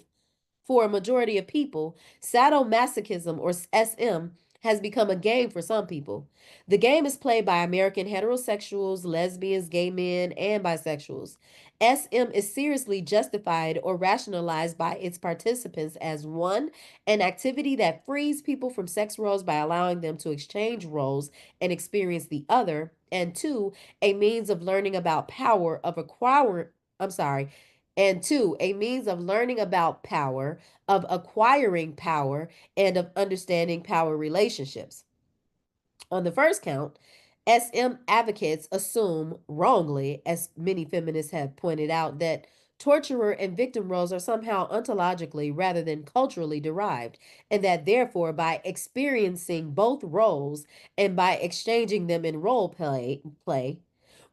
for a majority of people, sadomasochism or SM has become a game for some people. The game is played by American heterosexuals, lesbians, gay men, and bisexuals. SM is seriously justified or rationalized by its participants as one, an activity that frees people from sex roles by allowing them to exchange roles and experience the other, and two, a means of learning about power of acquiring, I'm sorry, and two, a means of learning about power, of acquiring power, and of understanding power relationships. On the first count, SM advocates assume wrongly, as many feminists have pointed out, that torturer and victim roles are somehow ontologically rather than culturally derived, and that therefore, by experiencing both roles and by exchanging them in play,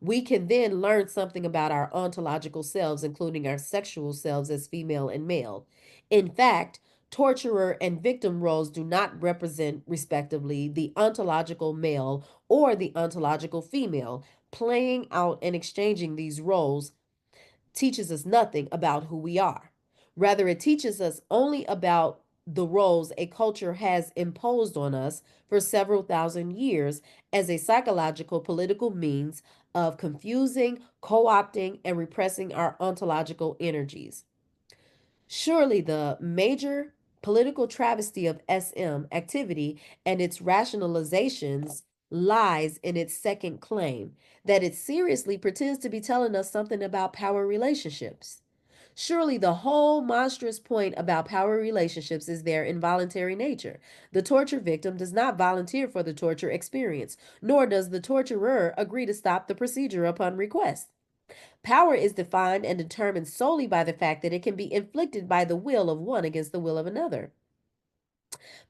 we can then learn something about our ontological selves, including our sexual selves as female and male. In fact, torturer and victim roles do not represent, respectively, the ontological male or the ontological female. Playing out and exchanging these roles teaches us nothing about who we are. Rather, it teaches us only about the roles a culture has imposed on us for several thousand years as a psychological political means of confusing, co opting, and repressing our ontological energies. Surely the major political travesty of SM activity and its rationalizations lies in its second claim that it seriously pretends to be telling us something about power relationships. Surely the whole monstrous point about power relationships is their involuntary nature. The torture victim does not volunteer for the torture experience, nor does the torturer agree to stop the procedure upon request. Power is defined and determined solely by the fact that it can be inflicted by the will of one against the will of another.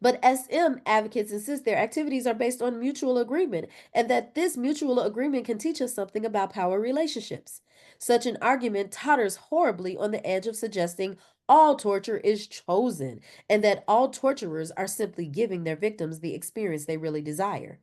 But SM advocates insist their activities are based on mutual agreement and that this mutual agreement can teach us something about power relationships. Such an argument totters horribly on the edge of suggesting all torture is chosen and that all torturers are simply giving their victims the experience they really desire.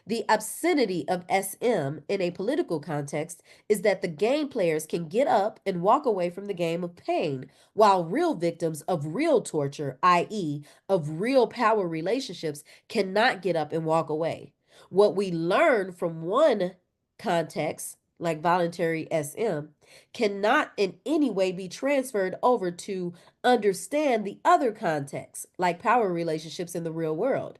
The obscenity of SM in a political context is that the game players can get up and walk away from the game of pain, while real victims of real torture, i.e., of real power relationships, cannot get up and walk away. What we learn from one context, like voluntary SM, cannot in any way be transferred over to understand the other context, like power relationships in the real world.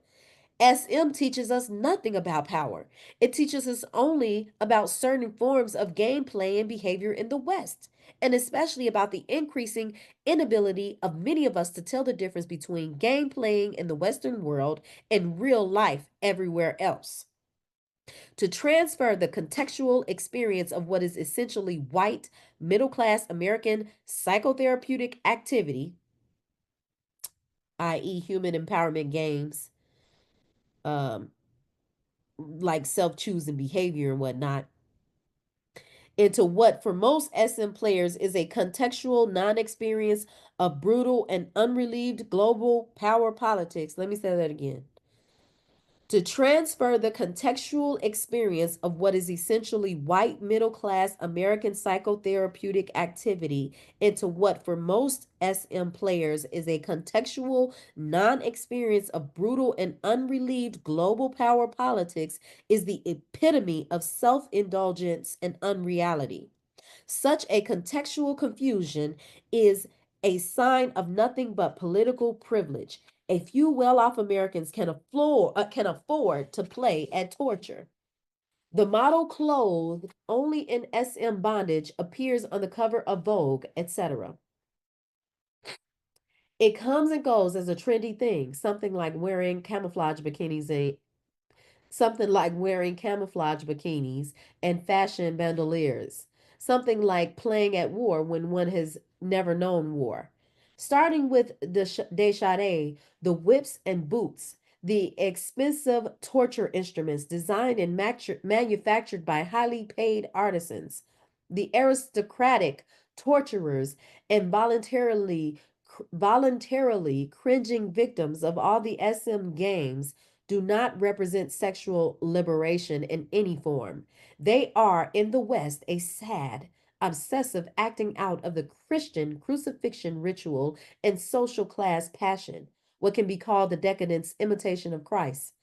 SM teaches us nothing about power. It teaches us only about certain forms of gameplay and behavior in the West, and especially about the increasing inability of many of us to tell the difference between game playing in the Western world and real life everywhere else. To transfer the contextual experience of what is essentially white, middle class American psychotherapeutic activity, i.e., human empowerment games, um, like self choosing behavior and whatnot, into what for most SM players is a contextual non experience of brutal and unrelieved global power politics. Let me say that again. To transfer the contextual experience of what is essentially white middle class American psychotherapeutic activity into what for most SM players is a contextual non experience of brutal and unrelieved global power politics is the epitome of self indulgence and unreality. Such a contextual confusion is a sign of nothing but political privilege. A few well off Americans can afford to play at torture. The model clothed only in SM bondage appears on the cover of Vogue, etc. It comes and goes as a trendy thing, something like wearing camouflage bikinis and fashion bandoliers, something like playing at war when one has never known war. Starting with the Deschade, the whips and boots, the expensive torture instruments designed and manufactured by highly paid artisans, the aristocratic torturers, and voluntarily cringing victims of all the SM games do not represent sexual liberation in any form. They are, in the West, a sad, obsessive acting out of the Christian crucifixion ritual and social class passion, what can be called the decadence imitation of Christ.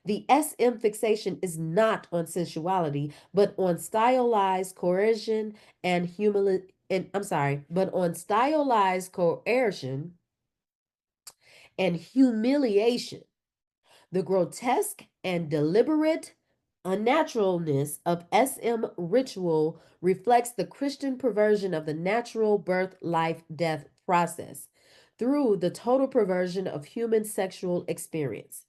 The SM fixation is not on sensuality, but on stylized coercion and humili- and I'm sorry, but on stylized coercion and humiliation. The grotesque and deliberate unnaturalness of SM ritual reflects the Christian perversion of the natural birth, life, death process through the total perversion of human sexual experience.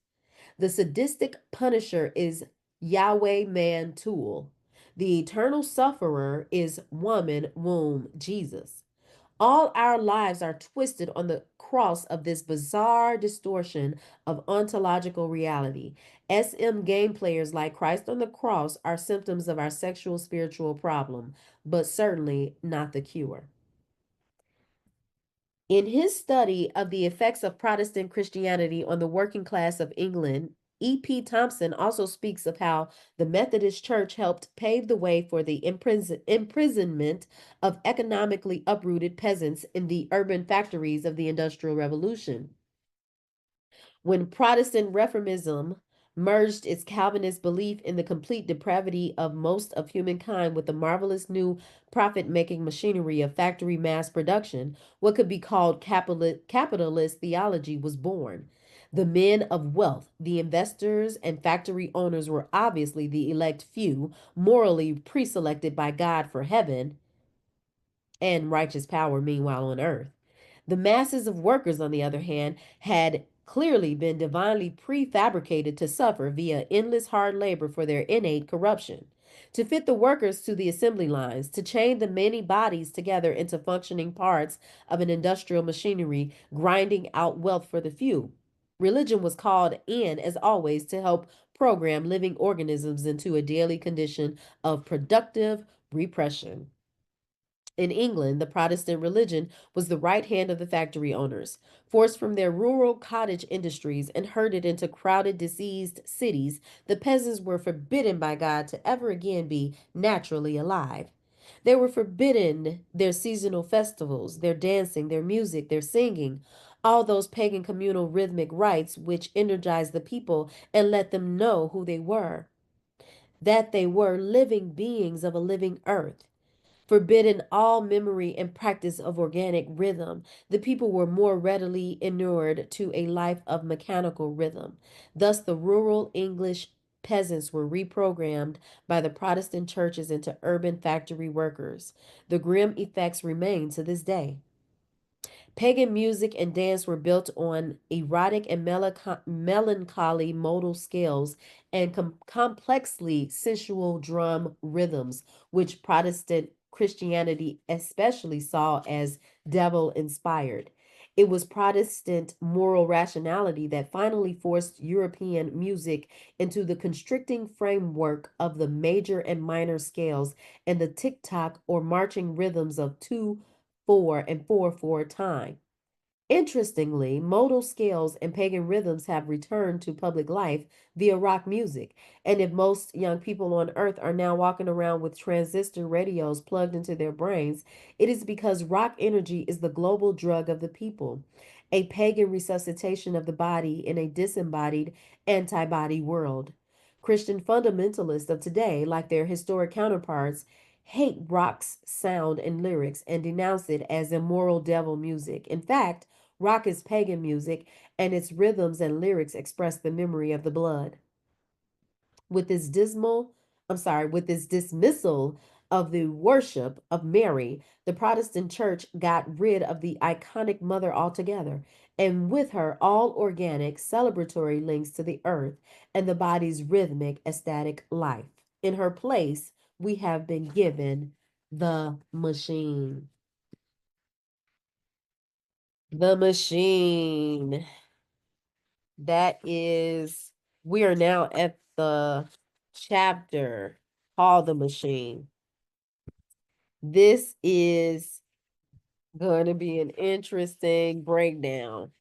The sadistic punisher is Yahweh man tool. The eternal sufferer is woman womb Jesus. All our lives are twisted on the cross of this bizarre distortion of ontological reality. SM game players like Christ on the cross are symptoms of our sexual spiritual problem, but certainly not the cure. In his study of the effects of Protestant Christianity on the working class of England, E.P. Thompson also speaks of how the Methodist Church helped pave the way for the imprisonment of economically uprooted peasants in the urban factories of the Industrial Revolution. When Protestant Reformism merged its Calvinist belief in the complete depravity of most of humankind with the marvelous new profit making machinery of factory mass production, what could be called capitalist theology was born. The men of wealth, the investors and factory owners were obviously the elect few, morally pre selected by God for heaven and righteous power, meanwhile, on earth. The masses of workers, on the other hand, had clearly been divinely prefabricated to suffer via endless hard labor for their innate corruption. To fit the workers to the assembly lines, to chain the many bodies together into functioning parts of an industrial machinery grinding out wealth for the few. Religion was called in, as always, to help program living organisms into a daily condition of productive repression. In England, the Protestant religion was the right hand of the factory owners. Forced from their rural cottage industries and herded into crowded, diseased cities, the peasants were forbidden by God to ever again be naturally alive. They were forbidden their seasonal festivals, their dancing, their music, their singing, all those pagan communal rhythmic rites which energized the people and let them know who they were, that they were living beings of a living earth. Forbidden all memory and practice of organic rhythm, the people were more readily inured to a life of mechanical rhythm. Thus, the rural English peasants were reprogrammed by the Protestant churches into urban factory workers. The grim effects remain to this day. Pagan music and dance were built on erotic and melancholy modal scales and complexly sensual drum rhythms, which Protestant Christianity especially saw as devil inspired. It was Protestant moral rationality that finally forced European music into the constricting framework of the major and minor scales and the tick tock or marching rhythms of 2/4 and 4/4 time. Interestingly, modal scales and pagan rhythms have returned to public life via rock music. And if most young people on earth are now walking around with transistor radios plugged into their brains, it is because rock energy is the global drug of the people, a pagan resuscitation of the body in a disembodied antibody world. Christian fundamentalists of today, like their historic counterparts, hate rock's sound and lyrics and denounce it as immoral devil music. In fact, rock is pagan music, and its rhythms and lyrics express the memory of the blood. With its dismal with its dismissal of the worship of Mary, the Protestant church got rid of the iconic mother altogether, and with her, all organic, celebratory links to the earth and the body's rhythmic, ecstatic life. In her place, we have been given the machine. The machine. That is, we are now at the chapter called The Machine. This is going to be an interesting breakdown.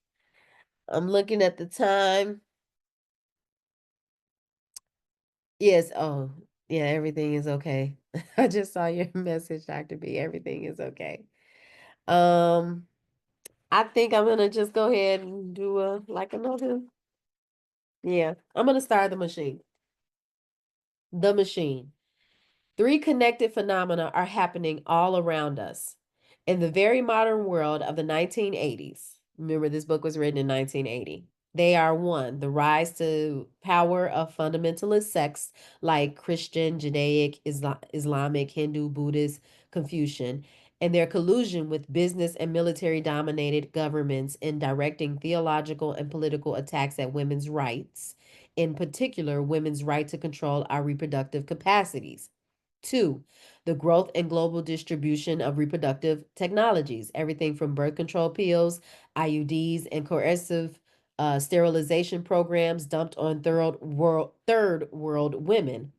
I'm looking at the time. Yes, oh, yeah, everything is okay. I just saw your message, Dr. B. Everything is okay. Um, I think I'm gonna just go ahead and do a like another. Yeah, I'm gonna start the machine. The machine. Three connected phenomena are happening all around us. In the very modern world of the 1980s, remember this book was written in 1980. They are one, the rise to power of fundamentalist sects like Christian, Judaic, Islamic, Hindu, Buddhist, Confucian, and their collusion with business and military dominated governments in directing theological and political attacks at women's rights, in particular, women's right to control our reproductive capacities. Two, the growth and global distribution of reproductive technologies, everything from birth control pills, IUDs, and coercive sterilization programs dumped on third world women,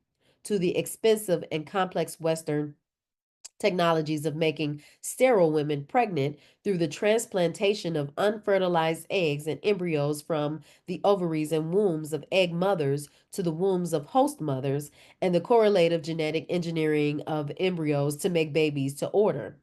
to the expensive and complex Western technologies of making sterile women pregnant through the transplantation of unfertilized eggs and embryos from the ovaries and wombs of egg mothers to the wombs of host mothers, and the correlative genetic engineering of embryos to make babies to order.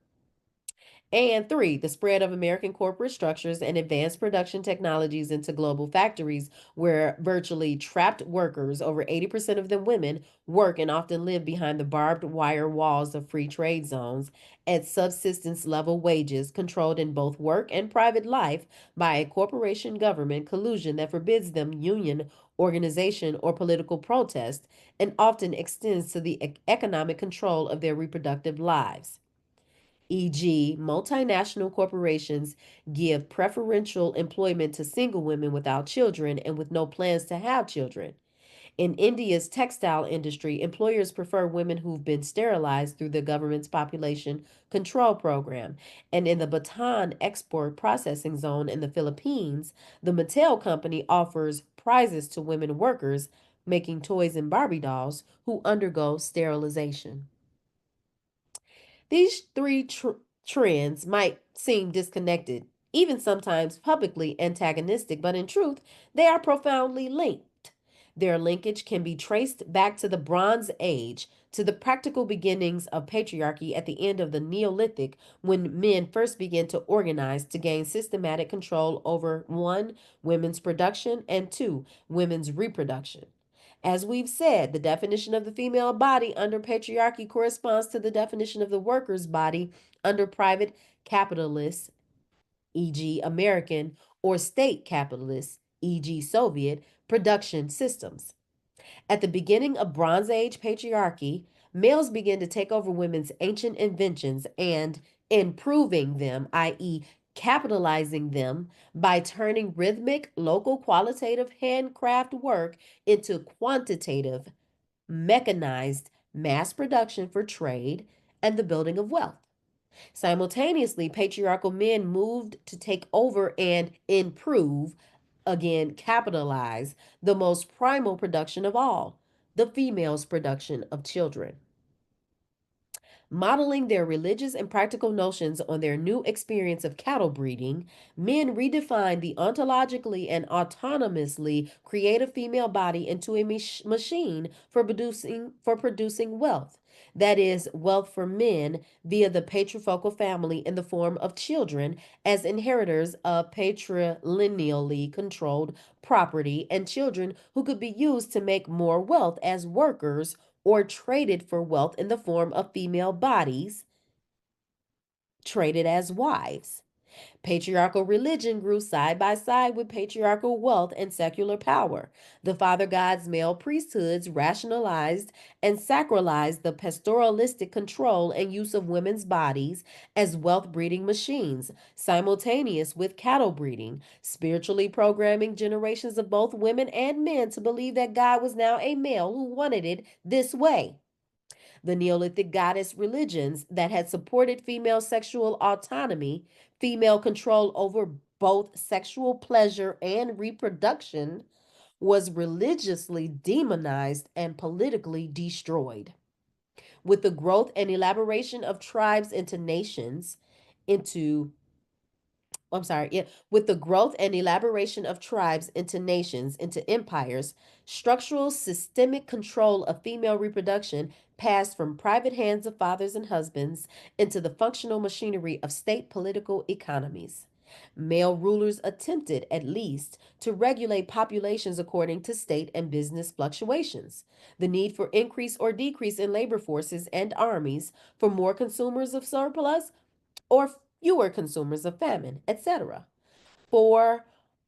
And three, the spread of American corporate structures and advanced production technologies into global factories where virtually trapped workers, over 80% of them women, work and often live behind the barbed wire walls of free trade zones at subsistence level wages, controlled in both work and private life by a corporation government collusion that forbids them union organization or political protest and often extends to the economic control of their reproductive lives, e.g., multinational corporations give preferential employment to single women without children and with no plans to have children. In India's textile industry, employers prefer women who've been sterilized through the government's population control program. And in the Bataan export processing zone in the Philippines, the Mattel company offers prizes to women workers making toys and Barbie dolls who undergo sterilization. These three trends might seem disconnected, even sometimes publicly antagonistic, but in truth, they are profoundly linked. Their linkage can be traced back to the Bronze Age, to the practical beginnings of patriarchy at the end of the Neolithic, when men first began to organize to gain systematic control over one, women's production, and two, women's reproduction. As we've said, the definition of the female body under patriarchy corresponds to the definition of the worker's body under private capitalists, e.g., American, or state capitalists, e.g., Soviet, production systems. At the beginning of Bronze Age patriarchy, males began to take over women's ancient inventions and improving them, i.e., capitalizing them by turning rhythmic, local, qualitative handcraft work into quantitative, mechanized mass production for trade and the building of wealth. Simultaneously, patriarchal men moved to take over and improve, again, capitalize, the most primal production of all, the female's production of children. Modeling their religious and practical notions on their new experience of cattle breeding, men redefined the ontologically and autonomously creative female body into a machine for producing wealth. That is, wealth for men via the patriarchal family in the form of children as inheritors of patrilineally controlled property, and children who could be used to make more wealth as workers or traded for wealth in the form of female bodies, traded as wives. Patriarchal religion grew side by side with patriarchal wealth and secular power. The father gods' male priesthoods rationalized and sacralized the pastoralistic control and use of women's bodies as wealth breeding machines, simultaneous with cattle breeding, spiritually programming generations of both women and men to believe that God was now a male who wanted it this way. The Neolithic goddess religions that had supported female sexual autonomy, female control over both sexual pleasure and reproduction, was religiously demonized and politically destroyed. With the growth and elaboration of tribes into nations, into I'm sorry, yeah, with the growth and elaboration of tribes into nations, into empires, structural systemic control of female reproduction passed from private hands of fathers and husbands into the functional machinery of state political economies. Male rulers attempted, at least, to regulate populations according to state and business fluctuations, the need for increase or decrease in labor forces and armies, for more consumers of surplus or fewer consumers of famine, etc. For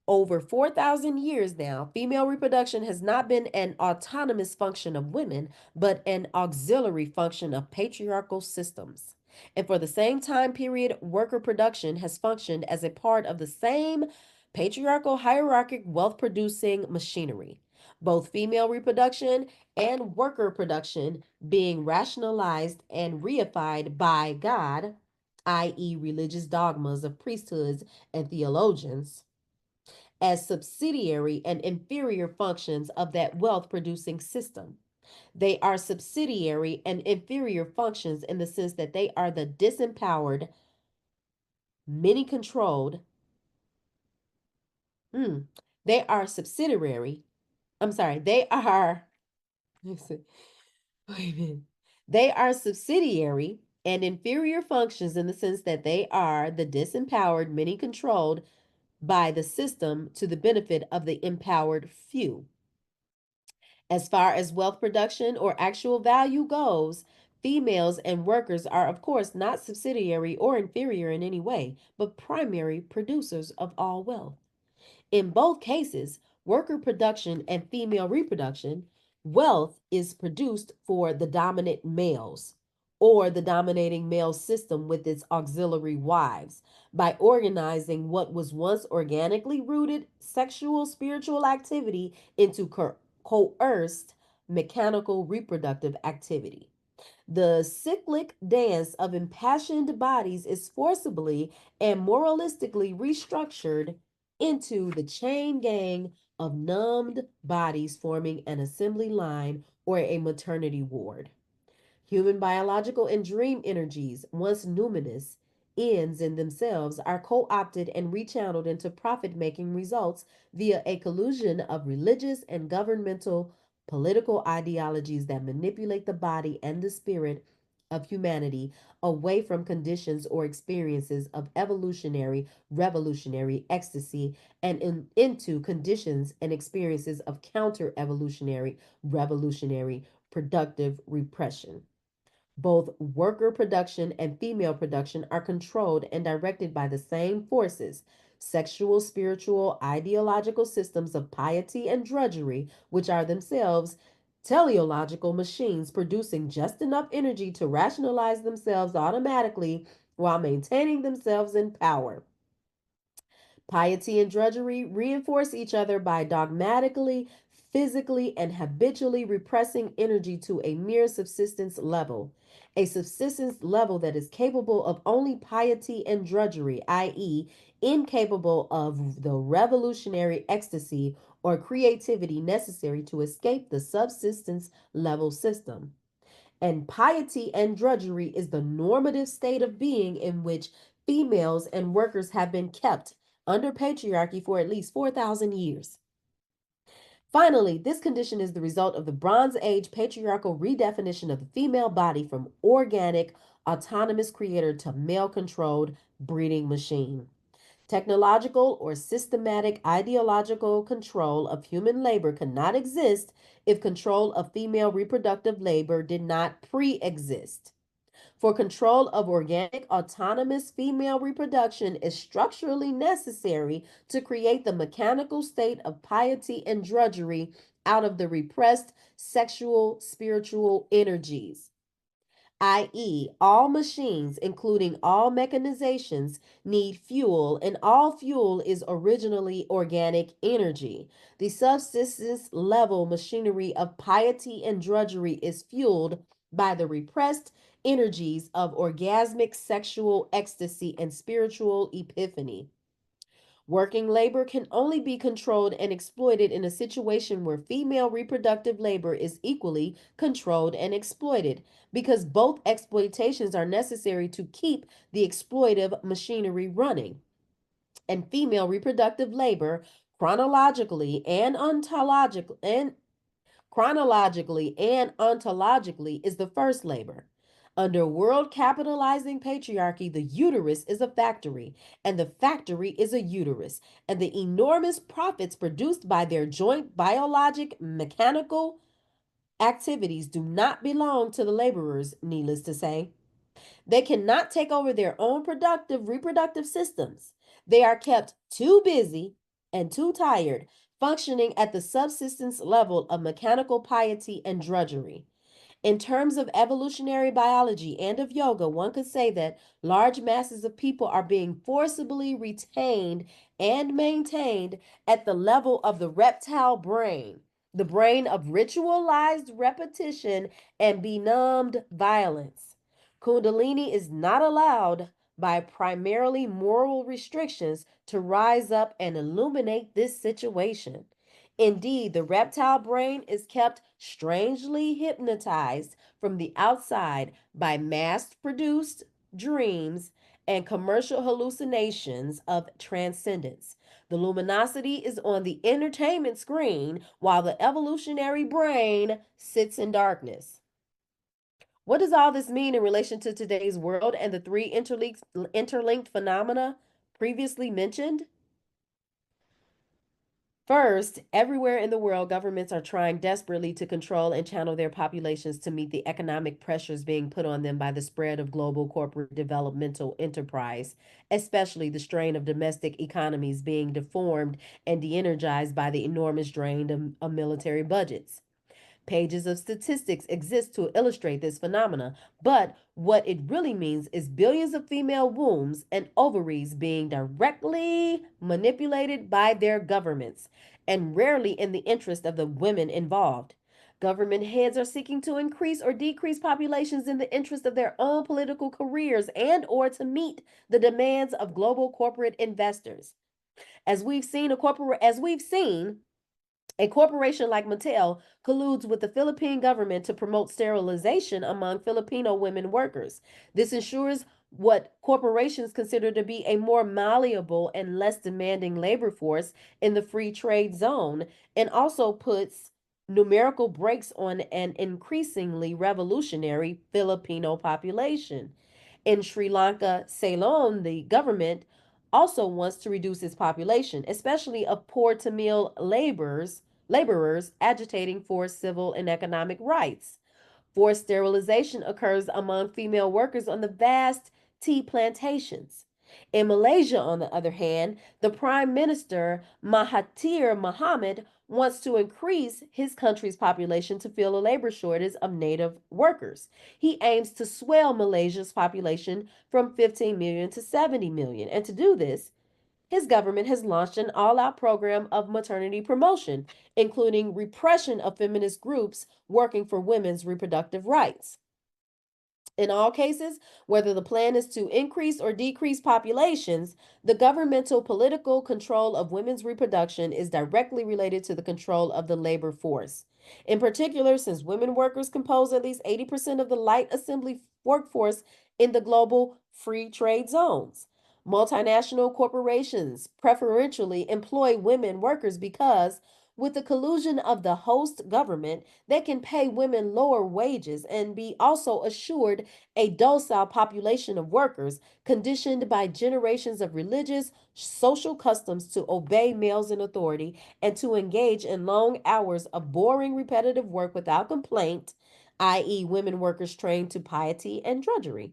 over 4,000 years now, female reproduction has not been an autonomous function of women, but an auxiliary function of patriarchal systems. And for the same time period, worker production has functioned as a part of the same patriarchal hierarchic wealth producing machinery. Both female reproduction and worker production being rationalized and reified by God, i.e., religious dogmas of priesthoods and theologians, as subsidiary and inferior functions of that wealth producing system. They are subsidiary and inferior functions in the sense that they are the disempowered, many controlled, they are subsidiary. I'm sorry, they are, wait a minute. They are subsidiary and inferior functions in the sense that they are the disempowered, many controlled by the system to the benefit of the empowered few. As far as wealth production or actual value goes, females and workers are, of course, not subsidiary or inferior in any way, but primary producers of all wealth. In both cases, worker production and female reproduction, wealth is produced for the dominant males or the dominating male system with its auxiliary wives by organizing what was once organically rooted sexual spiritual activity into coerced mechanical reproductive activity. The cyclic dance of impassioned bodies is forcibly and moralistically restructured into the chain gang of numbed bodies forming an assembly line or a maternity ward. Human biological and dream energies, once numinous ends in themselves, are co opted and rechanneled into profit making results via a collusion of religious and governmental political ideologies that manipulate the body and the spirit of humanity away from conditions or experiences of evolutionary, revolutionary ecstasy and into conditions and experiences of counter evolutionary, revolutionary, productive repression. Both worker production and female production are controlled and directed by the same forces, sexual, spiritual, ideological systems of piety and drudgery, which are themselves teleological machines producing just enough energy to rationalize themselves automatically while maintaining themselves in power. Piety and drudgery reinforce each other by dogmatically, physically, and habitually repressing energy to a mere subsistence level. A subsistence level that is capable of only piety and drudgery, i.e., incapable of the revolutionary ecstasy or creativity necessary to escape the subsistence level system. And piety and drudgery is the normative state of being in which females and workers have been kept under patriarchy for at least 4,000 years. Finally, this condition is the result of the Bronze Age patriarchal redefinition of the female body from organic, autonomous creator to male controlled breeding machine. Technological or systematic ideological control of human labor cannot exist if control of female reproductive labor did not pre exist. For control of organic, autonomous female reproduction is structurally necessary to create the mechanical state of piety and drudgery out of the repressed sexual spiritual energies, i.e., all machines, including all mechanizations, need fuel, and all fuel is originally organic energy. The subsistence level machinery of piety and drudgery is fueled by the repressed energies of orgasmic sexual ecstasy and spiritual epiphany. Working labor can only be controlled and exploited in a situation where female reproductive labor is equally controlled and exploited, because both exploitations are necessary to keep the exploitive machinery running. And female reproductive labor, chronologically and ontologically chronologically and ontologically, is the first labor. Under world capitalizing patriarchy, the uterus is a factory, and the factory is a uterus, and the enormous profits produced by their joint biologic mechanical activities do not belong to the laborers, needless to say. They cannot take over their own productive reproductive systems. They are kept too busy and too tired functioning at the subsistence level of mechanical piety and drudgery. In terms of evolutionary biology and of yoga, one could say that large masses of people are being forcibly retained and maintained at the level of the reptile brain, the brain of ritualized repetition and benumbed violence. Kundalini is not allowed by primarily moral restrictions to rise up and illuminate this situation. Indeed, the reptile brain is kept strangely hypnotized from the outside by mass produced dreams and commercial hallucinations of transcendence. The luminosity is on the entertainment screen while the evolutionary brain sits in darkness. What does all this mean in relation to today's world and the three interlinked phenomena previously mentioned? First, everywhere in the world, governments are trying desperately to control and channel their populations to meet the economic pressures being put on them by the spread of global corporate developmental enterprise, especially the strain of domestic economies being deformed and de energized by the enormous drain of military budgets. Pages of statistics exist to illustrate this phenomena, but what it really means is billions of female wombs and ovaries being directly manipulated by their governments, and rarely in the interest of the women involved. Government heads are seeking to increase or decrease populations in the interest of their own political careers and or to meet the demands of global corporate investors. As we've seen, a corporation like Mattel colludes with the Philippine government to promote sterilization among Filipino women workers. This ensures what corporations consider to be a more malleable and less demanding labor force in the free trade zone, and also puts numerical brakes on an increasingly revolutionary Filipino population. In Sri Lanka, Ceylon, the government also wants to reduce its population, especially of poor Tamil laborers agitating for civil and economic rights. Forced sterilization occurs among female workers on the vast tea plantations. In Malaysia, on the other hand, the Prime Minister Mahathir Mohamad wants to increase his country's population to fill a labor shortage of native workers. He aims to swell Malaysia's population from 15 million to 70 million. And to do this, his government has launched an all out program of maternity promotion, including repression of feminist groups working for women's reproductive rights. In all cases, whether the plan is to increase or decrease populations, the governmental political control of women's reproduction is directly related to the control of the labor force. In particular, since women workers compose at least 80% of the light assembly workforce in the global free trade zones. Multinational corporations preferentially employ women workers because, with the collusion of the host government, they can pay women lower wages and be also assured a docile population of workers conditioned by generations of religious, social customs to obey males in authority and to engage in long hours of boring, repetitive work without complaint i.e., women workers trained to piety and drudgery.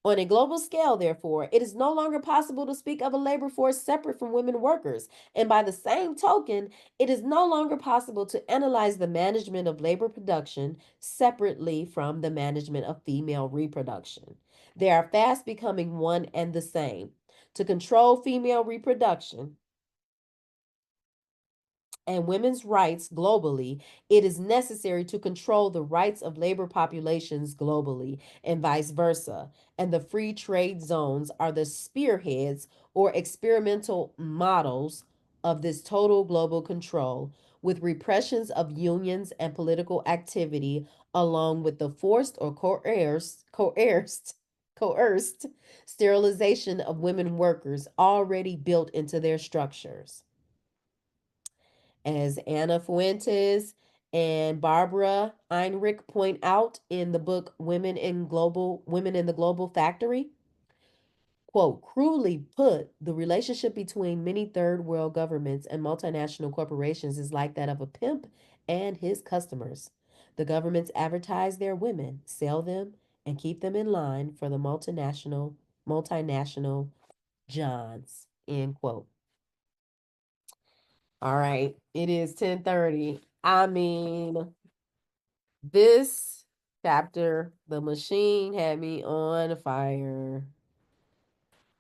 On a global scale, therefore, it is no longer possible to speak of a labor force separate from women workers. And by the same token, it is no longer possible to analyze the management of labor production separately from the management of female reproduction. They are fast becoming one and the same. To control female reproduction, and women's rights globally, it is necessary to control the rights of labor populations globally, and vice versa. And the free trade zones are the spearheads or experimental models of this total global control, with repressions of unions and political activity, along with the forced or coerced sterilization of women workers already built into their structures. As Anna Fuentes and Barbara Einrich point out in the book Women in the Global Factory, quote, crudely put, the relationship between many third world governments and multinational corporations is like that of a pimp and his customers. The governments advertise their women, sell them, and keep them in line for the multinational Johns, end quote. All right, it is 10:30. I mean, this chapter, The Machine, had me on fire.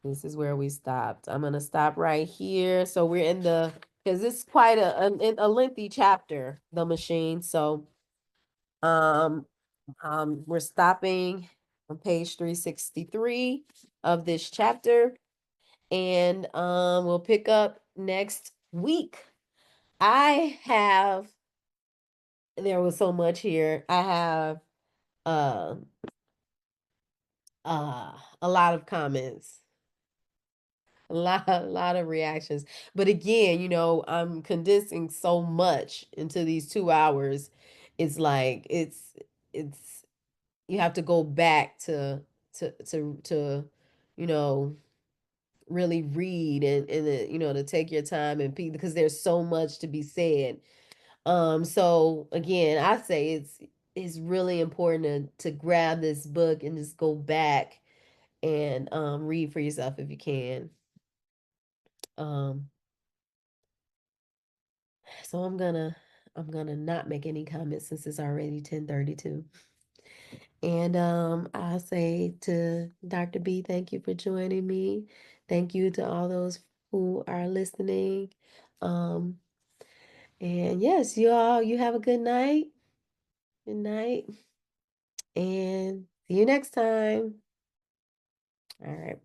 This is where we stopped. I'm gonna stop right here. So we're in the because it's quite a lengthy chapter, The Machine. So um we're stopping on page 363 of this chapter, and we'll pick up next week. I have there was so much here. I have uh a lot of comments, a lot of reactions. But again, I'm condensing so much into these 2 hours. It's like it's you have to go back to you know really read and to take your time and peek because there's so much to be said. So again, I say it's really important to grab this book and just go back and read for yourself if you can. Um, so I'm gonna not make any comments since it's already 10:32. And I'll say to Dr. B, thank you for joining me. Thank you to all those who are listening. Um, and yes, you have a good night. Good night. And see you next time. All right.